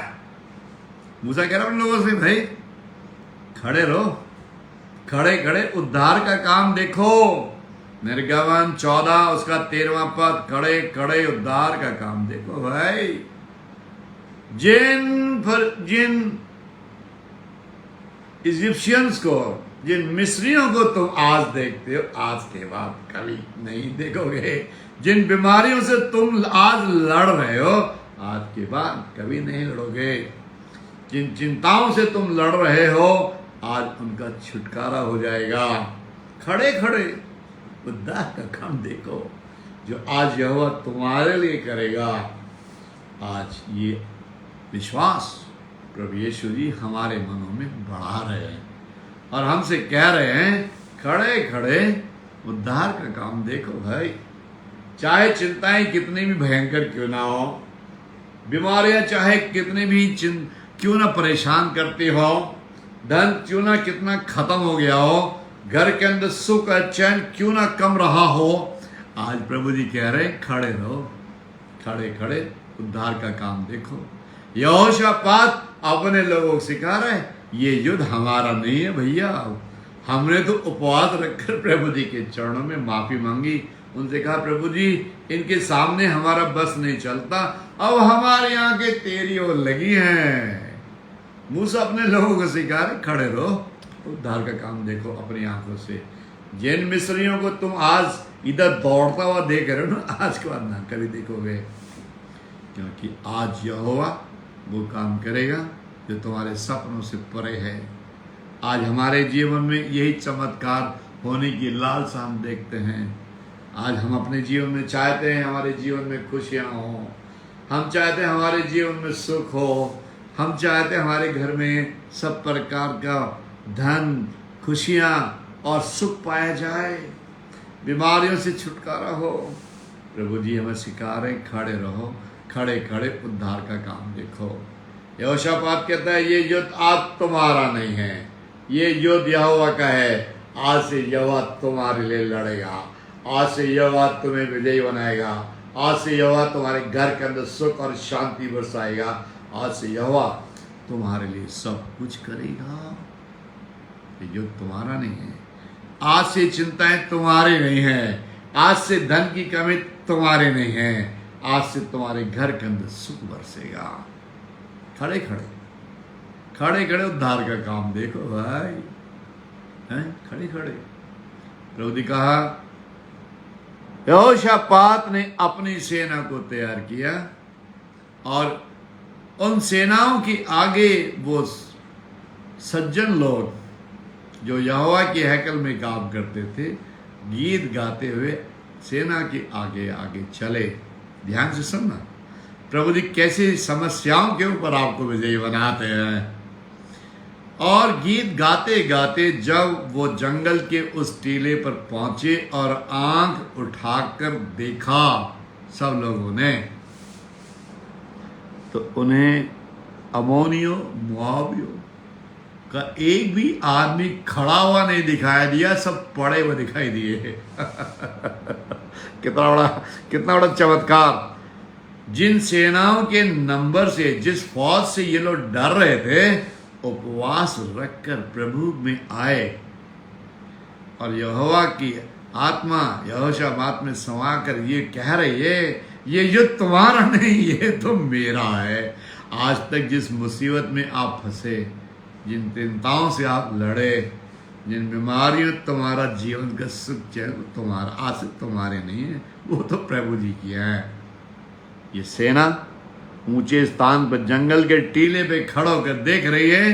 मूसा कह रहा उन लोगों से, भाई खड़े रहो, खड़े खड़े उद्धार का काम देखो। निर्गमन 14 उसका 13वां पद, खड़े खड़े उद्धार का काम देखो भाई। जिन इजिप्शियंस को, जिन मिस्रियों को तुम आज देखते हो, आज के बाद कभी नहीं देखोगे। जिन बीमारियों से तुम आज लड़ रहे हो, आज के बाद कभी नहीं लड़ोगे। जिन चिंताओं से तुम लड़ रहे हो, आज उनका छुटकारा हो जाएगा। खड़े खड़े उद्धार का काम देखो जो आज यहोवा तुम्हारे लिए करेगा। आज ये विश्वास प्रभु यीशु जी हमारे मनों में बढ़ा रहे हैं और हमसे कह रहे हैं, खड़े खड़े उद्धार का काम देखो भाई। चाहे चिंताएं कितनी भी भयंकर क्यों ना हो, बीमारियां चाहे कितनी भी क्यों ना परेशान करती हो, धन क्यों ना कितना खत्म हो गया हो, घर के अंदर सुख और चैन क्यों ना कम रहा हो, आज प्रभु जी कह रहे हैं, खड़े रहो, खड़े खड़े उद्धार का काम देखो। यहोशापात अपने लोगों को सिखा रहे हैं, ये युद्ध हमारा नहीं है भैया। हमने तो उपवास रखकर प्रभु जी के चरणों में माफी मांगी, उनसे कहा, प्रभु जी इनके सामने हमारा बस नहीं चलता, अब हमारी आंखें तेरी ओर लगी हैं। मूसा अपने लोगों को सिखा रहे, खड़े रहो, उद्धार का काम देखो अपनी आंखों से। जिन मिस्रियों को तुम आज इधर दौड़ता हुआ देख रहे हो ना, आज के बाद ना कभी देखोगे, क्योंकि आज यहोवा वो काम करेगा जो तुम्हारे सपनों से परे है। आज हमारे जीवन में यही चमत्कार होने की लालसा हम देखते हैं। आज हम अपने जीवन में चाहते हैं हमारे जीवन में खुशियाँ हो, हम चाहते हैं हमारे जीवन में सुख हो, हम चाहते हैं हमारे घर में सब प्रकार का धन खुशियाँ और सुख पाया जाए, बीमारियों से छुटकारा हो। प्रभु जी हमें सिखा रहे, खड़े रहो, खड़े खड़े उद्धार का काम देखो। यहोशापात कहता है ये युद्ध आज तुम्हारा नहीं है, ये युद्ध यहोवा का है। आज से यहोवा तुम्हारे लिए लड़ेगा, आज से यहोवा तुम्हें विजयी बनाएगा, आज से यहोवा तुम्हारे घर के अंदर सुख और शांति बरसाएगा, आज से यहोवा तुम्हारे लिए सब कुछ करेगा। ये युद्ध तुम्हारा नहीं है। आज से चिंताएं तुम्हारी नहीं है, आज से धन की कमी तुम्हारे नहीं है, आज से तुम्हारे घर के अंदर सुख बरसेगा। खड़े खड़े खड़े खड़े उद्धार का काम देखो भाई, हैं? खड़े खड़े। प्रभु ने कहा यहोशापात ने अपनी सेना को तैयार किया और उन सेनाओं के आगे वो सज्जन लोग जो यहोवा के हैकल में काम करते थे, गीत गाते हुए सेना के आगे आगे चले। ध्यान से सुनना, प्रभु जी कैसे समस्याओं के ऊपर आपको विजयी बनाते हैं। और गीत गाते गाते जब वो जंगल के उस टीले पर पहुंचे और आंख उठाकर देखा सब लोगों ने, तो उन्हें अमोनियों मोआबियों का एक भी आदमी खड़ा हुआ नहीं दिखाई दिया, सब पड़े हुए दिखाई दिए। कितना बड़ा चमत्कार। जिन सेनाओं के नंबर से, जिस फौज से ये लोग डर रहे थे, उपवास रखकर प्रभु में आए और यहोवा की आत्मा यहोशापात में समा कर ये कह रही है ये युद्ध तुम्हारा नहीं, ये तो मेरा है। आज तक जिस मुसीबत में आप फंसे, जिन चिंताओं से आप लड़े, जिन बीमारियों तुम्हारा जीवन का सुख चैन तुम्हारा, आज से तुम्हारे नहीं है, वो तो प्रभु जी की है। ये सेना ऊंचे स्थान पर जंगल के टीले पे खड़ा होकर देख रही है,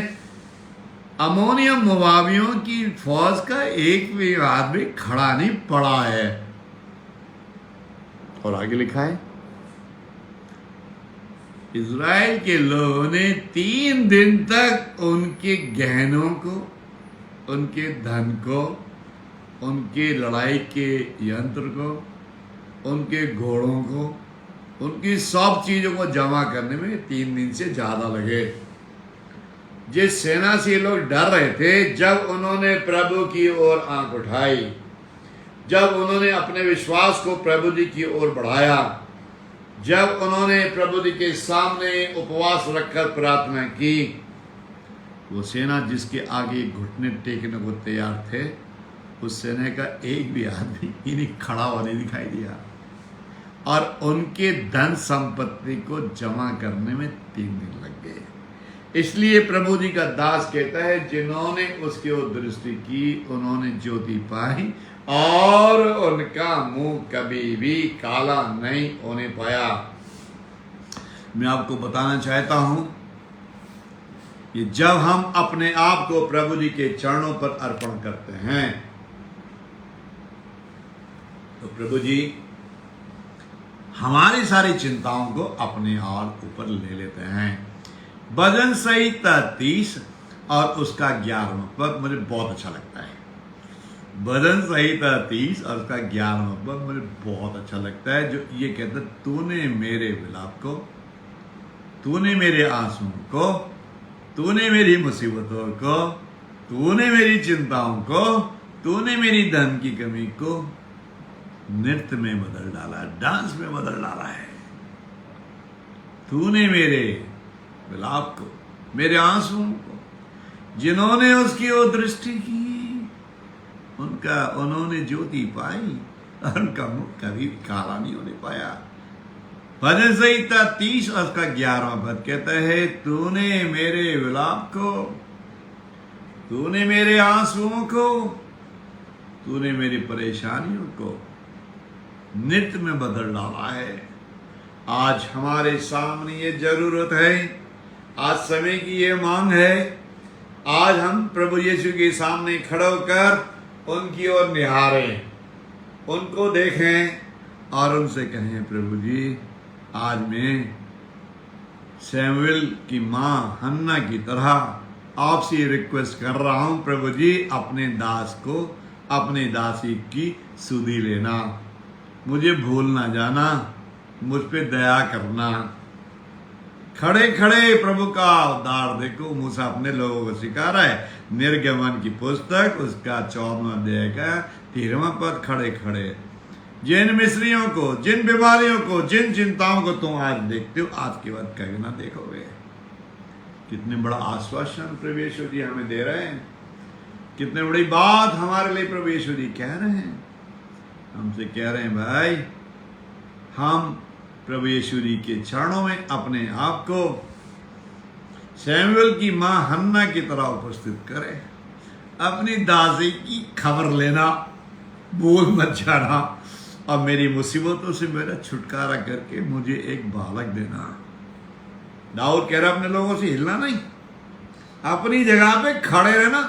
अमोनियम मोआबियों की फौज का एक भी आदमी खड़ा नहीं पड़ा है। और आगे लिखा है इज़राइल के लोगों ने 3 दिन तक उनके गहनों को, उनके धन को, उनके लड़ाई के यंत्र को, उनके घोड़ों को, उनकी सब चीजों को जमा करने में 3 दिन से ज्यादा लगे। जिस सेना से ये लोग डर रहे थे, जब उन्होंने प्रभु की ओर आंख उठाई, जब उन्होंने अपने विश्वास को प्रभु जी की ओर बढ़ाया, जब उन्होंने प्रभु जी के सामने उपवास रखकर प्रार्थना की, वो सेना जिसके आगे घुटने टेकने को तैयार थे, उस सेना का एक भी आदमी इन्हीं खड़ा हुआ नहीं दिखाई दिया। और उनके धन संपत्ति को जमा करने में 3 दिन लग गए। इसलिए प्रभु जी का दास कहता है जिन्होंने उसकी ओर दृष्टि की उन्होंने ज्योति पाई और उनका मुंह कभी भी काला नहीं होने पाया। मैं आपको बताना चाहता हूं कि जब हम अपने आप को प्रभु जी के चरणों पर अर्पण करते हैं तो प्रभु जी हमारी सारी चिंताओं को अपने और ऊपर ले लेते हैं। भजन संहिता 30 और उसका 11वां पद मुझे बहुत अच्छा लगता है। भजन संहिता 30 और उसका 11वां पद मुझे बहुत अच्छा लगता है, जो ये कहता है तूने मेरे विलाप को, तूने मेरे आंसुओं को, तूने मेरी मुसीबतों को, तूने मेरी चिंताओं को, तूने मेरी धन की कमी को नृत्य में बदल डाला, डांस में बदल डाला है। तूने मेरे विलाप को, मेरे आंसुओं को, जिन्होंने उसकी ओर दृष्टि की उन्होंने ज्योति पाई और उनका मुख कभी काला नहीं होने पाया। भजन संहिता 30 और उसका 11वां पद कहता है तूने मेरे विलाप को, तूने मेरे आंसुओं को, तूने मेरी परेशानियों को नृत्य में बदल डाला है। आज हमारे सामने ये जरूरत है, आज समय की ये मांग है, आज हम प्रभु यीशु के सामने खड़े होकर उनकी ओर निहारें, उनको देखें और उनसे कहें प्रभु जी आज मैं सैमुएल की माँ हन्ना की तरह आपसे ये रिक्वेस्ट कर रहा हूं प्रभु जी, अपने दास को, अपने दासी की सुधि लेना, मुझे भूल ना जाना, मुझ पे दया करना। खड़े खड़े प्रभु का उद्धार देखो, मूसा अपने लोगों को सिखा रहा है। निर्गमन की पुस्तक उसका 14वां अध्याय का 13वां पद, खड़े खड़े। जिन मिस्रियों को, जिन बीमारियों को, जिन चिंताओं को तुम आज देखते हो, आज के बाद कभी ना देखोगे। कितने बड़ा आश्वासन प्रभु यीशु जी हमें दे रहे हैं, कितने बड़ी बात हमारे लिए प्रभु यीशु जी कह रहे हैं। हमसे कह रहे हैं भाई, हम प्रभु यीशु जी के चरणों में अपने आप को सैमुएल की मां हन्ना की तरह उपस्थित करें। अपनी दासी की खबर लेना, भूल मत जाना, और मेरी मुसीबतों से मेरा छुटकारा करके मुझे एक बालक देना। दाऊद कह रहा अपने लोगों से हिलना नहीं, अपनी जगह पे खड़े रहना।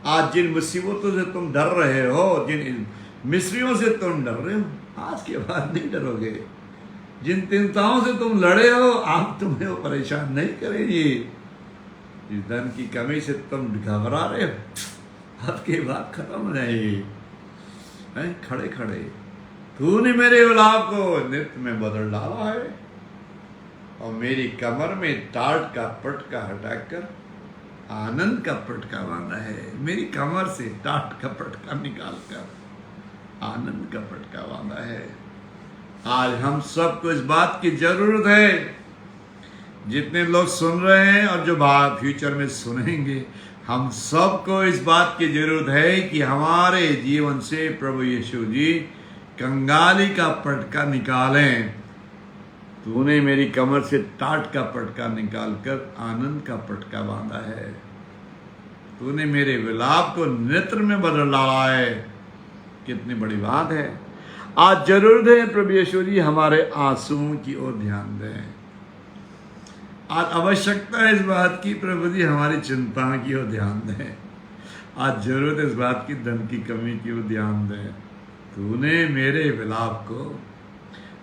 आज जिन मुसीबतों से तुम डर रहे हो, जिन मिस्रियों से तुम डर रहे हो, आज के बाद नहीं डरोगे। जिन चिंताओं से तुम लड़े हो, आप तुम्हें वो परेशान नहीं करेंगी। इस धन की कमी से तुम घबरा रहे हो, आज के बाद खत्म हो जाएगी। खड़े खड़े तूने मेरे गुलाब को नृत्य में बदल डाला है, और मेरी कमर में टाट का पटका हटाकर आनंद का पटका बांधा है। मेरी कमर से टाट का पटका निकालकर आनंद का पटका बांधा है। आज हम सबको इस बात की जरूरत है, जितने लोग सुन रहे हैं और जो बात फ्यूचर में सुनेंगे, हम सबको इस बात की जरूरत है कि हमारे जीवन से प्रभु यीशु जी कंगाली का पटका निकालें। तूने मेरी कमर से टाट का पटका निकालकर आनंद का पटका बांधा है। तूने मेरे विलाप को नृत्य में बदल डाला है। कितनी बड़ी बात है। आज जरूरत है प्रभु यीशु जी हमारे आंसुओं की ओर ध्यान दें। आज आवश्यकता है इस बात की, प्रभु जी हमारी चिंताओं की ओर ध्यान दें। आज जरूरत है इस बात की, धन की कमी की ओर ध्यान दें। तूने मेरे विलाप को,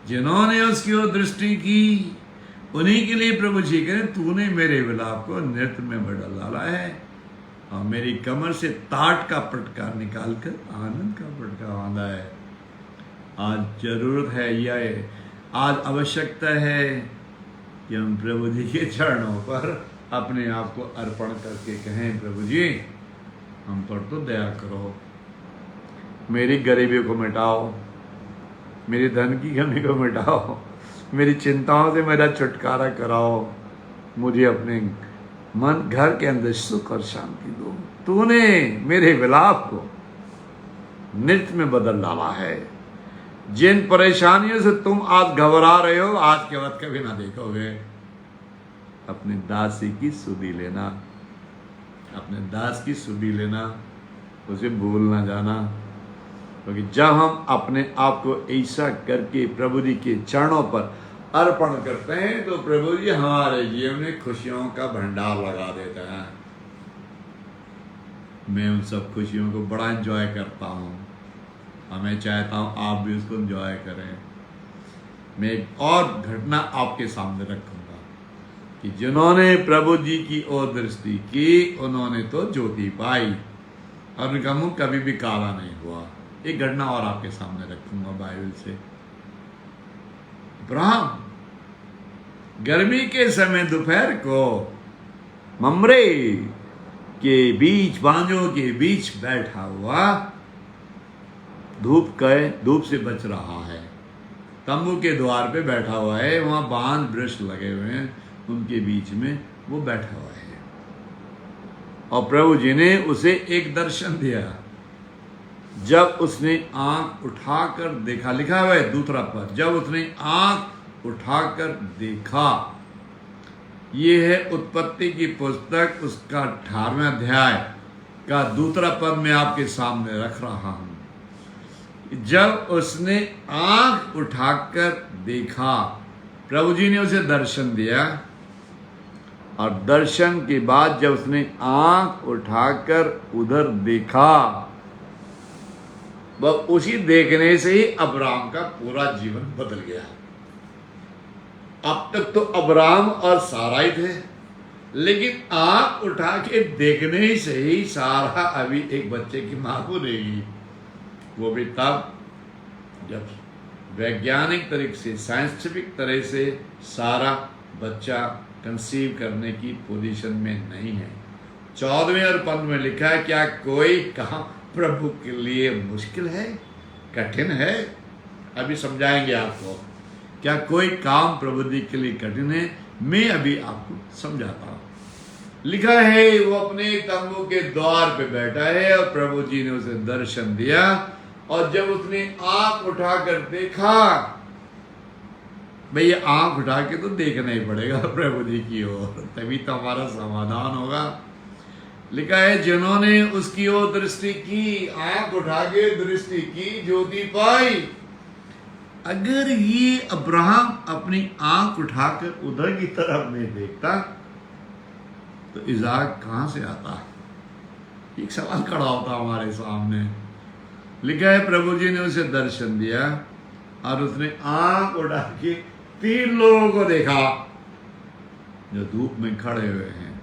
जिन्होंने उसकी ओर दृष्टि की, उन्हीं के लिए प्रभु जी कहें, तूने मेरे विलाप को नृत्य में बदल डाला है, और मेरी कमर से टाट का पटका निकालकर आनंद का पटका बांधा है। आज जरूरत है, यह आज आवश्यकता है कि हम प्रभु जी के चरणों पर अपने आप को अर्पण करके कहें, प्रभु जी हम पर तो दया करो, मेरी गरीबी को मिटाओ, मेरी धन की कमी को मिटाओ, मेरी चिंताओं से मेरा छुटकारा कराओ, मुझे अपने मन घर के अंदर सुख और शांति दो। तूने मेरे विलाप को नृत्य में बदल डाला है। जिन परेशानियों से तुम आज घबरा रहे हो, आज के बाद कभी ना देखोगे। अपने दासी की सुधि लेना, अपने दास की सुधि लेना, उसे भूल ना जाना। क्योंकि जब हम अपने आप को ऐसा करके प्रभु जी के चरणों पर अर्पण करते हैं, तो प्रभु जी हमारे जीवन में खुशियों का भंडार लगा देता है। मैं उन सब खुशियों को बड़ा एंजॉय करता हूँ, और मैं चाहता हूँ आप भी उसको एंजॉय करें। मैं एक और घटना आपके सामने रखूंगा कि जिन्होंने प्रभु जी की ओर दृष्टि की, उन्होंने तो ज्योति पाई, और उनका मुंह कभी भी काला नहीं हुआ। एक घटना और आपके सामने रखूंगा बाइबल से। अब्राहम गर्मी के समय दोपहर को ममरे के बीच, बांजों के बीच बैठा हुआ, धूप से बच रहा है। तंबू के द्वार पे बैठा हुआ है, वहां बांज वृक्ष लगे हुए हैं, उनके बीच में वो बैठा हुआ है। और प्रभु जी ने उसे एक दर्शन दिया। जब उसने आंख उठाकर देखा, लिखा हुआ है दूसरा पद, जब उसने आंख उठाकर देखा, ये है उत्पत्ति की पुस्तक, उसका 18वें अध्याय का दूसरा पद मैं आपके सामने रख रहा हूं। जब उसने आंख उठाकर देखा, प्रभु जी ने उसे दर्शन दिया, और दर्शन के बाद जब उसने आंख उठाकर उधर देखा, वह उसी देखने से ही अब्राहम का पूरा जीवन बदल गया। अब तक तो अब्राहम और साराई थे, लेकिन आंख उठा के देखने से ही सारा अभी एक बच्चे की मां को देगी, वो भी तब जब वैज्ञानिक तरीके से, साइंटिफिक तरह से सारा बच्चा कंसीव करने की पोजीशन में नहीं है। 14वें और 15 में लिखा है, क्या कोई काम प्रभु के लिए मुश्किल है, कठिन है? अभी समझाएंगे आपको। क्या कोई काम प्रभु जी के लिए कठिन है? मैं अभी आपको समझाता हूं। लिखा है, वो अपने तंबू के द्वार पे बैठा है और प्रभु जी ने उसे दर्शन दिया, और जब उसने आंख उठाकर देखा, भाई आंख उठा के तो देखना ही पड़ेगा प्रभु जी की ओर, तभी तो हमारा समाधान होगा। लिखा है, जिन्होंने उसकी ओर दृष्टि की, आंख उठा के दृष्टि की, ज्योति पाई। अगर ये अब्राहम अपनी आंख उठाकर उधर की तरफ नहीं देखता तो इज़ाक कहां से आता? एक सवाल खड़ा होता हमारे सामने। लिखा है, प्रभु जी ने उसे दर्शन दिया और उसने आंख उठा के 3 लोगों को देखा जो धूप में खड़े हुए हैं,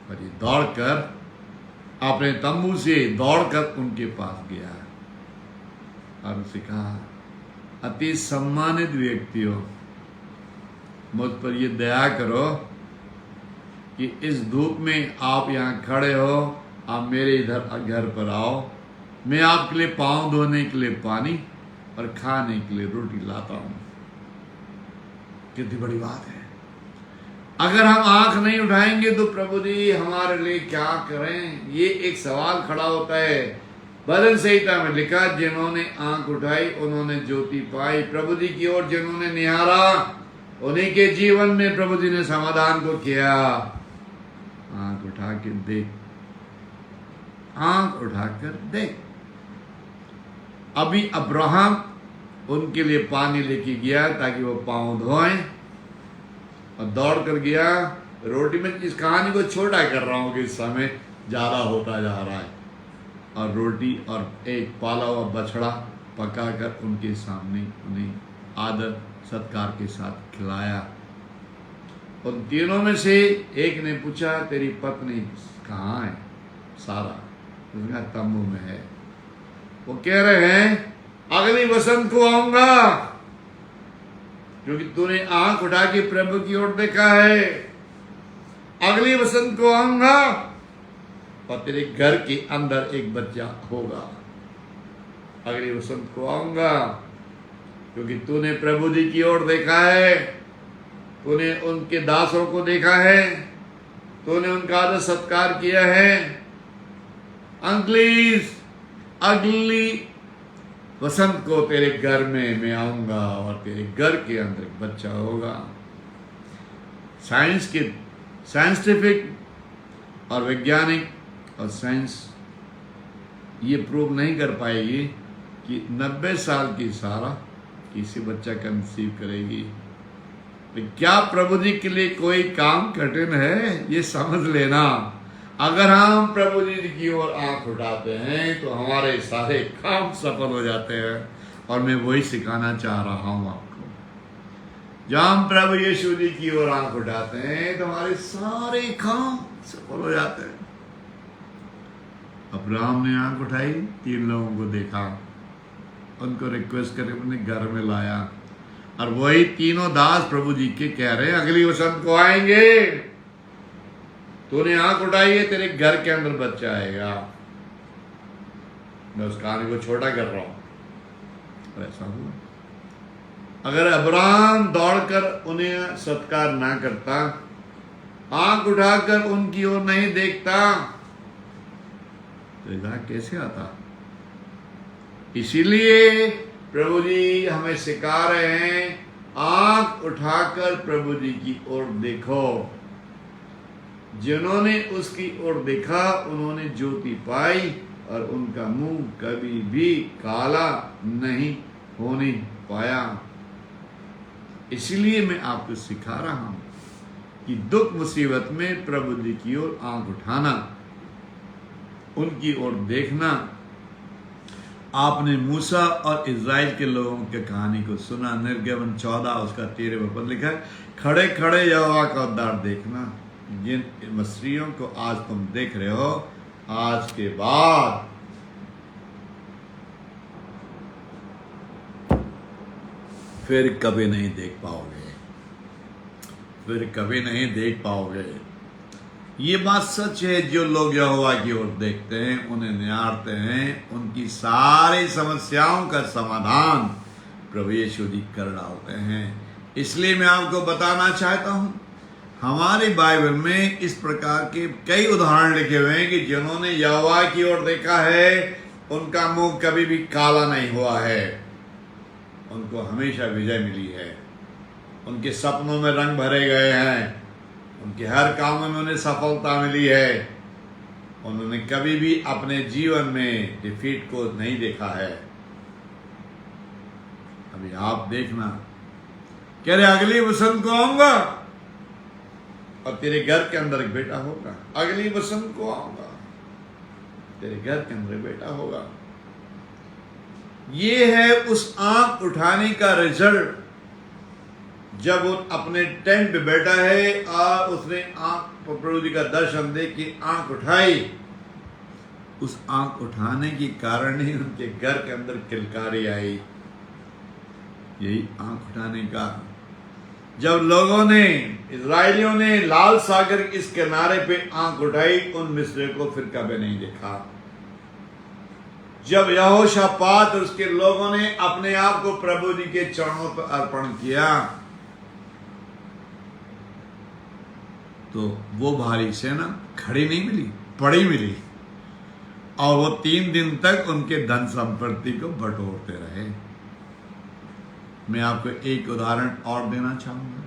और ये दौड़कर अपने तंबू से दौड़कर उनके पास गया और उसे कहा, अति सम्मानित व्यक्तियों, मुझ पर ये दया करो कि इस धूप में आप यहाँ खड़े हो, आप मेरे इधर घर पर आओ, मैं आपके लिए पांव धोने के लिए पानी और खाने के लिए रोटी लाता हूं। कितनी बड़ी बात है। अगर हम आंख नहीं उठाएंगे तो प्रभु जी हमारे लिए क्या करें? ये एक सवाल खड़ा होता है। भजन संहिता में लिखा, जिन्होंने आंख उठाई उन्होंने ज्योति पाई। प्रभु जी की ओर जिन्होंने निहारा, उन्हीं के जीवन में प्रभु जी ने समाधान को किया। आंख उठा के देख, आंख उठाकर देख। अभी अब्राहम उनके लिए पानी लेके गया ताकि वो पांव धोएं, और दौड़ कर गया। रोटी में, इस कहानी को छोटा कर रहा हूं कि इस समय ज्यादा होता जा रहा है, और रोटी और एक पाला हुआ बछड़ा पकाकर उनके सामने उन्हें आदर सत्कार के साथ खिलाया। उन तीनों में से एक ने पूछा, तेरी पत्नी कहाँ है? सारा। उसने कहा, तंबू में है। वो कह रहे हैं, अगली वसंत को आऊंगा, क्योंकि तूने आंख उठा के प्रभु की ओर देखा है। अगली वसंत को आऊंगा और तेरे घर के अंदर एक बच्चा होगा। अगली वसंत को आऊंगा क्योंकि तूने प्रभु जी की ओर देखा है, तूने उनके दासों को देखा है, तूने उनका आदर सत्कार किया है। अगली वसंत को तेरे घर में मैं आऊंगा और तेरे घर के अंदर एक बच्चा होगा। साइंटिफिक और वैज्ञानिक और साइंस ये प्रूव नहीं कर पाएगी कि 90 साल की सारा किसी बच्चा कंसीव करेगी। क्या प्रभु जी के लिए कोई काम कठिन है? ये समझ लेना। अगर हम प्रभु जी की ओर आंख उठाते हैं तो हमारे सारे काम सफल हो जाते हैं, और मैं वही सिखाना चाह रहा हूं आपको। जब हम प्रभु यीशु जी की ओर आंख उठाते हैं तो हमारे सारे काम सफल हो जाते हैं। अब्राहम ने आंख उठाई, 3 लोगों को देखा, उनको रिक्वेस्ट करके अपने घर में लाया, और वही तीनों दास प्रभु जी के कह रहे हैं, अगली वसंत को आएंगे, तूने आंख उठाई है, तेरे घर के अंदर बच्चा आएगा। मैं उस कहानी को छोटा कर रहा हूं। ऐसा हुआ। अगर अब्राहम दौड़कर उन्हें सत्कार ना करता, आंख उठाकर उनकी ओर नहीं देखता, तो इज़ाक कैसे आता? इसीलिए प्रभु जी हमें सिखा रहे हैं, आंख उठाकर प्रभु जी की ओर देखो। जिन्होंने उसकी ओर देखा उन्होंने ज्योति पाई, और उनका मुंह कभी भी काला नहीं होने पाया। इसलिए मैं आपको सिखा रहा हूं कि दुख मुसीबत में प्रभु जी की ओर आंख उठाना, उनकी ओर देखना, आपने मूसा और इज़राइल के लोगों की कहानी को सुना। निर्गमन 14 उसका 13 पद लिखा है, खड़े खड़े यहोवा का उद्धार देखना। जिन मिस्रियों को आज तुम देख रहे हो, आज के बाद फिर कभी नहीं देख पाओगे, फिर कभी नहीं देख पाओगे। ये बात सच है, जो लोग यहोवा की ओर देखते हैं, उन्हें निहारते हैं, उनकी सारी समस्याओं का समाधान प्रभु यीशु जी कर डालते हैं। इसलिए मैं आपको बताना चाहता हूं, हमारी बाइबल में इस प्रकार के कई उदाहरण लिखे हुए हैं कि जिन्होंने यहोवा की ओर देखा है, उनका मुंह कभी भी काला नहीं हुआ है, उनको हमेशा विजय मिली है, उनके सपनों में रंग भरे गए हैं, उनके हर काम में उन्हें सफलता मिली है, उन्होंने कभी भी अपने जीवन में डिफीट को नहीं देखा है। अभी आप देखना, कह रहे अगली वसंत को आऊंगा और तेरे घर के अंदर एक बेटा होगा, अगली वसंत को आऊंगा, तेरे घर के अंदर बेटा होगा। ये है उस आंख उठाने का रिजल्ट, जब वो अपने टेंट पे बैठा है और उसने आंख प्रभु जी का दर्शन देख के आंख उठाई। उस आंख उठाने के कारण ही उनके घर के अंदर किलकारी आई। यही आंख उठाने का, जब लोगों ने, इजराइलियों ने लाल सागर इस किनारे पे आंख उठाई, उन मिस्रियों को फिर कभी नहीं देखा। जब यहोशापात और उसके लोगों ने अपने आप को प्रभु जी के चरणों पर अर्पण किया, तो वो भारी सेना खड़ी नहीं मिली, पड़ी मिली, और वो 3 दिन तक उनके धन संपत्ति को बटोरते रहे। मैं आपको एक उदाहरण और देना चाहूंगा,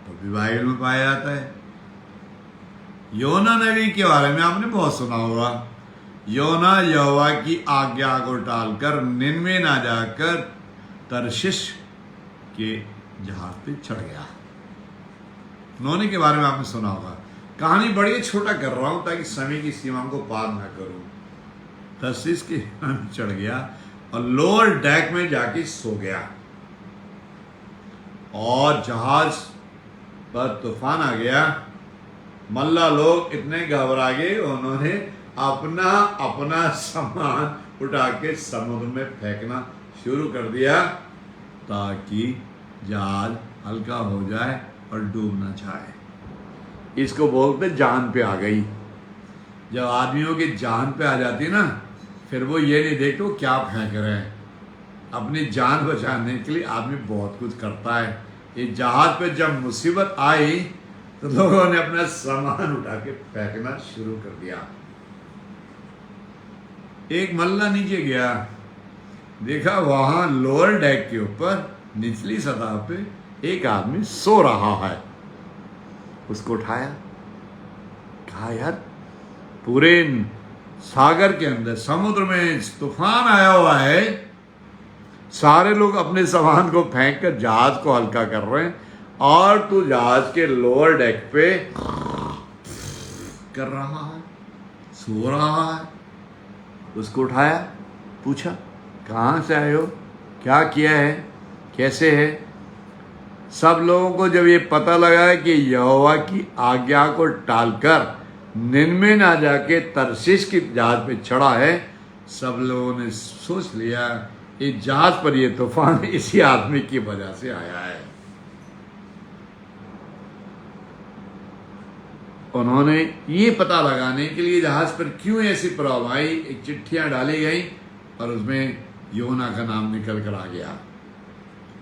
तो बाइबल में पाया जाता है। योना नबी के बारे में आपने बहुत सुना होगा। योना यहोवा की आज्ञा को टालकर निनवे ना जाकर तरशिश के जहाज पे चढ़ गया। उन्होंने के बारे में आपने सुना होगा। कहानी बड़ी छोटा कर रहा हूं ताकि समय की सीमा को पार ना करूं। तरशीश के चढ़ गया और लोअर डेक में जाके सो गया, और जहाज पर तूफान आ गया। मल्ला लोग इतने घबरा गए, उन्होंने अपना अपना सामान उठा के समुद्र में फेंकना शुरू कर दिया ताकि जहाज हल्का हो जाए और डूब ना जाए। इसको बोलते जान पे आ गई। जब आदमियों की जान पे आ जाती ना, फिर वो ये नहीं देखते वो क्या फेंक रहे हैं। अपनी जान बचाने के लिए आदमी बहुत कुछ करता है। ये जहाज पे जब मुसीबत आई तो लोगों ने अपना सामान उठा के फेंकना शुरू कर दिया। एक मल्ला नीचे गया, देखा वहां लोअर डेक के ऊपर निचली सतह पे एक आदमी सो रहा है। उसको उठाया, कहा यार पूरे सागर के अंदर, समुद्र में तूफान आया हुआ है, सारे लोग अपने सामान को फेंक कर जहाज को हल्का कर रहे हैं, और तू जहाज के लोअर डेक पे कर रहा है, सो रहा है। उसको उठाया, पूछा कहाँ से आए हो, क्या किया है, कैसे है। सब लोगों को जब ये पता लगा कि यहोवा की आज्ञा को टालकर निनवे ना जाके तरशीश की जहाज पे चढ़ा है, सब लोगों ने सोच लिया इस जहाज पर ये तूफान इसी आदमी की वजह से आया है। उन्होंने ये पता लगाने के लिए जहाज पर क्यों ऐसी प्रॉब्लम आई, एक चिट्ठियां डाली गई और उसमें योना का नाम निकल कर आ गया।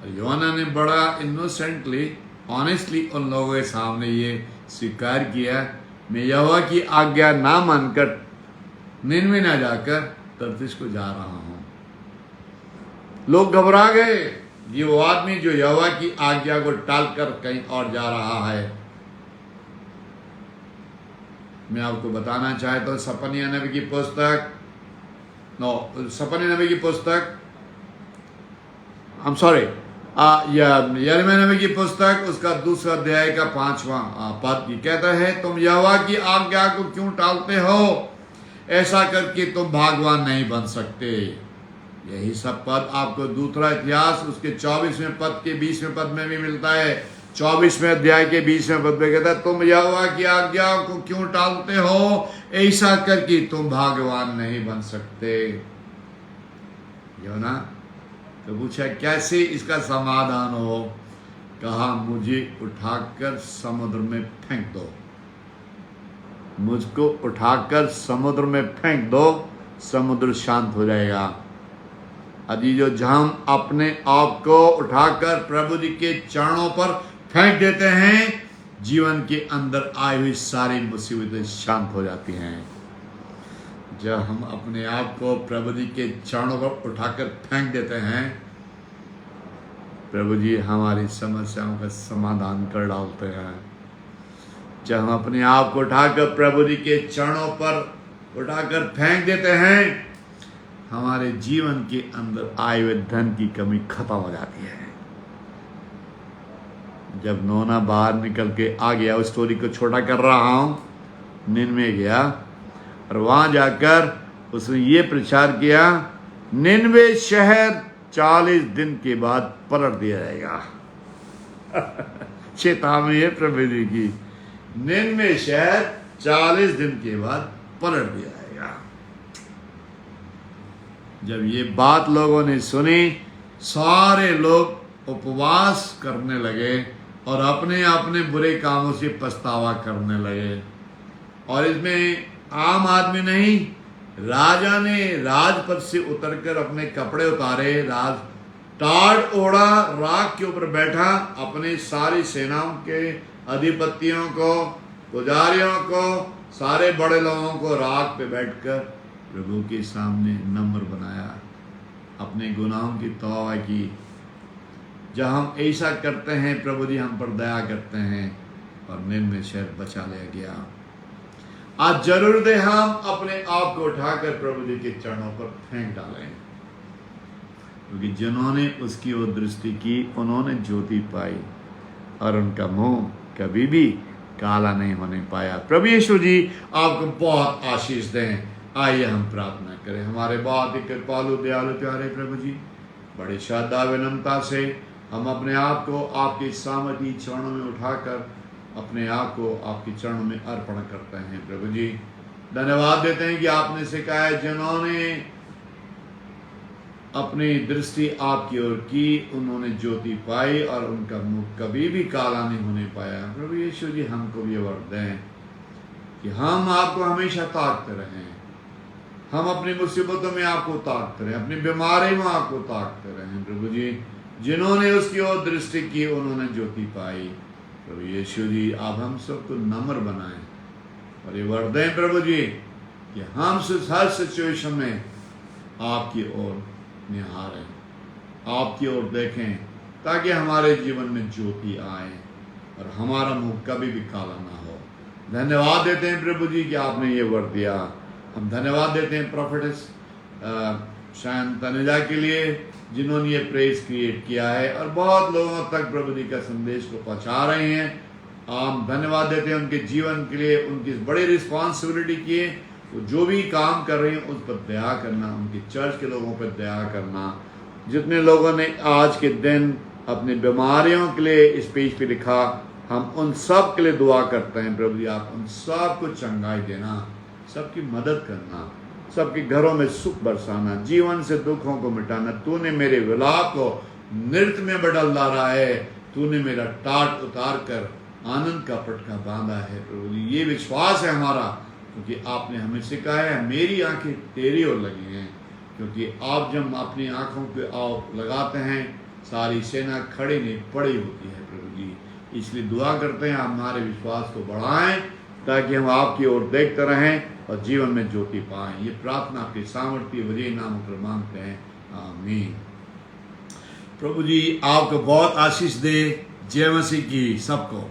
योना ने बड़ा इनोसेंटली, ऑनेस्टली उन लोगों के सामने ये स्वीकार किया, मैं यहोवा की आज्ञा ना मानकर निनवे ना जाकर तरशीश को जा रहा हूं। लोग घबरा गए, ये वो आदमी जो यहोवा की आज्ञा को टालकर कहीं और जा रहा है। मैं आपको बताना चाहता हूं, सपनिया नबी की पुस्तक, सपनिया नबी की पुस्तक, यिर्मयाह नबी की पुस्तक, उसका 2 अध्याय का 5वां पद कहता है, तुम यहोवा की आज्ञा को क्यों टालते हो, ऐसा करके तुम भागवान नहीं बन सकते। यही सब पद आपको दूसरा इतिहास उसके 24वें पद के 20वें पद में भी मिलता है। 24वें अध्याय के 20वें पद में कहता है, तुम यहोवा की आज्ञा को क्यों टालते हो, ऐसा करके तुम भाग्यवान नहीं बन सकते। योना तो पूछा कैसे इसका समाधान हो। कहा, मुझे उठाकर समुद्र में फेंक दो, मुझको उठाकर समुद्र में फेंक दो, समुद्र शांत हो जाएगा। यदि जो हम अपने आप को उठाकर प्रभु जी के चरणों पर फेंक देते हैं, जीवन के अंदर आई हुई सारी मुसीबतें शांत हो जाती हैं। जब हम अपने आप को प्रभु जी के चरणों पर उठाकर फेंक देते हैं, प्रभु जी हमारी समस्याओं का समाधान कर डालते हैं। जब हम अपने आप को उठाकर प्रभु जी के चरणों पर उठाकर फेंक देते हैं, हमारे जीवन के अंदर आए हुए धन की कमी खत्म हो जाती है। जब नोना बाहर निकल के आ गया, उस स्टोरी को छोटा कर रहा हूं, निन्वे गया और वहां जाकर उसने ये प्रचार किया, निन्वे शहर 40 दिन के बाद पलट दिया जाएगा। चेतावनी है प्रभु जी की, निन्वे शहर 40 दिन के बाद पलट दिया जाएगा। जब ये बात लोगों ने सुनी, सारे लोग उपवास करने लगे और अपने अपने बुरे कामों से पछतावा करने लगे। और इसमें आम आदमी नहीं, राजा ने राजपद से उतरकर अपने कपड़े उतारे, राज टाट ओढ़ा, राख के ऊपर बैठा, अपने सारी सेनाओं के अधिपतियों को, पुजारियों को, सारे बड़े लोगों को राख पे बैठकर प्रभु के सामने नम्र बनाया, अपने गुनाहों की तौबा की। जब हम ऐसा करते हैं, प्रभु जी हम पर दया करते हैं और निन्वे शहर बचा लिया गया। आज जरूर दे हम अपने आप को उठाकर प्रभु जी के चरणों पर फेंक डालें, क्योंकि जिन्होंने उसकी ओर दृष्टि की उन्होंने ज्योति पाई और उनका मुंह कभी भी काला नहीं होने पाया। प्रभु यीशु जी आपको बहुत आशीष दें। आइए हम प्रार्थना करें। हमारे बहुत ही कृपालु दयालु प्यारे प्रभु जी, बड़े श्रद्धा विनम्रता से हम अपने आप को आपके सामर्थी चरणों में उठाकर अपने आप को आपके चरणों में अर्पण करते हैं। प्रभु जी धन्यवाद देते हैं कि आपने सिखाया, जिन्होंने अपनी दृष्टि आपकी ओर की उन्होंने ज्योति पाई और उनका मुख कभी भी काला नहीं होने पाया। प्रभु यीशु जी हमको भी वर दें कि हम आपको हमेशा ताकते रहें, हम अपनी मुसीबतों में आपको ताकते रहें, अपनी बीमारी में आपको ताकते रहें। प्रभु जी जिन्होंने उसकी ओर दृष्टि की उन्होंने ज्योति पाई। प्रभु यीशु जी आप हम सबको नम्र बनाएं और ये वर दें प्रभु जी कि हम हर सिचुएशन में आपकी ओर निहारें, आपकी ओर देखें, ताकि हमारे जीवन में ज्योति आए और हमारा मुंह कभी भी काला ना हो। धन्यवाद देते हैं प्रभु जी कि आपने ये वर दिया। हम धन्यवाद देते हैं प्रोफेटिस शायन तनुजा के लिए, जिन्होंने ये प्रेस क्रिएट किया है और बहुत लोगों तक प्रभु जी का संदेश को पहुंचा रहे हैं। हम धन्यवाद देते हैं उनके जीवन के लिए, उनकी बड़ी रिस्पॉन्सिबिलिटी की है। वो जो भी काम कर रहे हैं उस पर दया करना, उनके चर्च के लोगों पर दया करना। जितने लोगों ने आज के दिन अपनी बीमारियों के लिए इस पेज पे लिखा, हम उन सब के लिए दुआ करते हैं। प्रभु जी आप उन सब को चंगाई देना, सबकी मदद करना, सबके घरों में सुख बरसाना, जीवन से दुखों को मिटाना। तूने मेरे विलाप को नृत्य में बदल डाला है, तूने मेरा टाट उतार कर आनंद का पटका बांधा है। प्रभु जी ये विश्वास है हमारा, क्योंकि आपने हमें सिखाया है, मेरी आंखें तेरी ओर लगी हैं। क्योंकि आप जब अपनी आंखों पे आप लगाते हैं, सारी सेना खड़ी नहीं पड़ी होती है। प्रभु जी इसलिए दुआ करते हैं हमारे विश्वास को बढ़ाएं, ताकि हम आपकी ओर देखते रहें और जीवन में ज्योति पाएं। ये प्रार्थना आपके सामर्थ्य वजह नाम पर मांगते हैं, आमीन। प्रभु जी आपको बहुत आशीष दे। जय मसीह की सबको।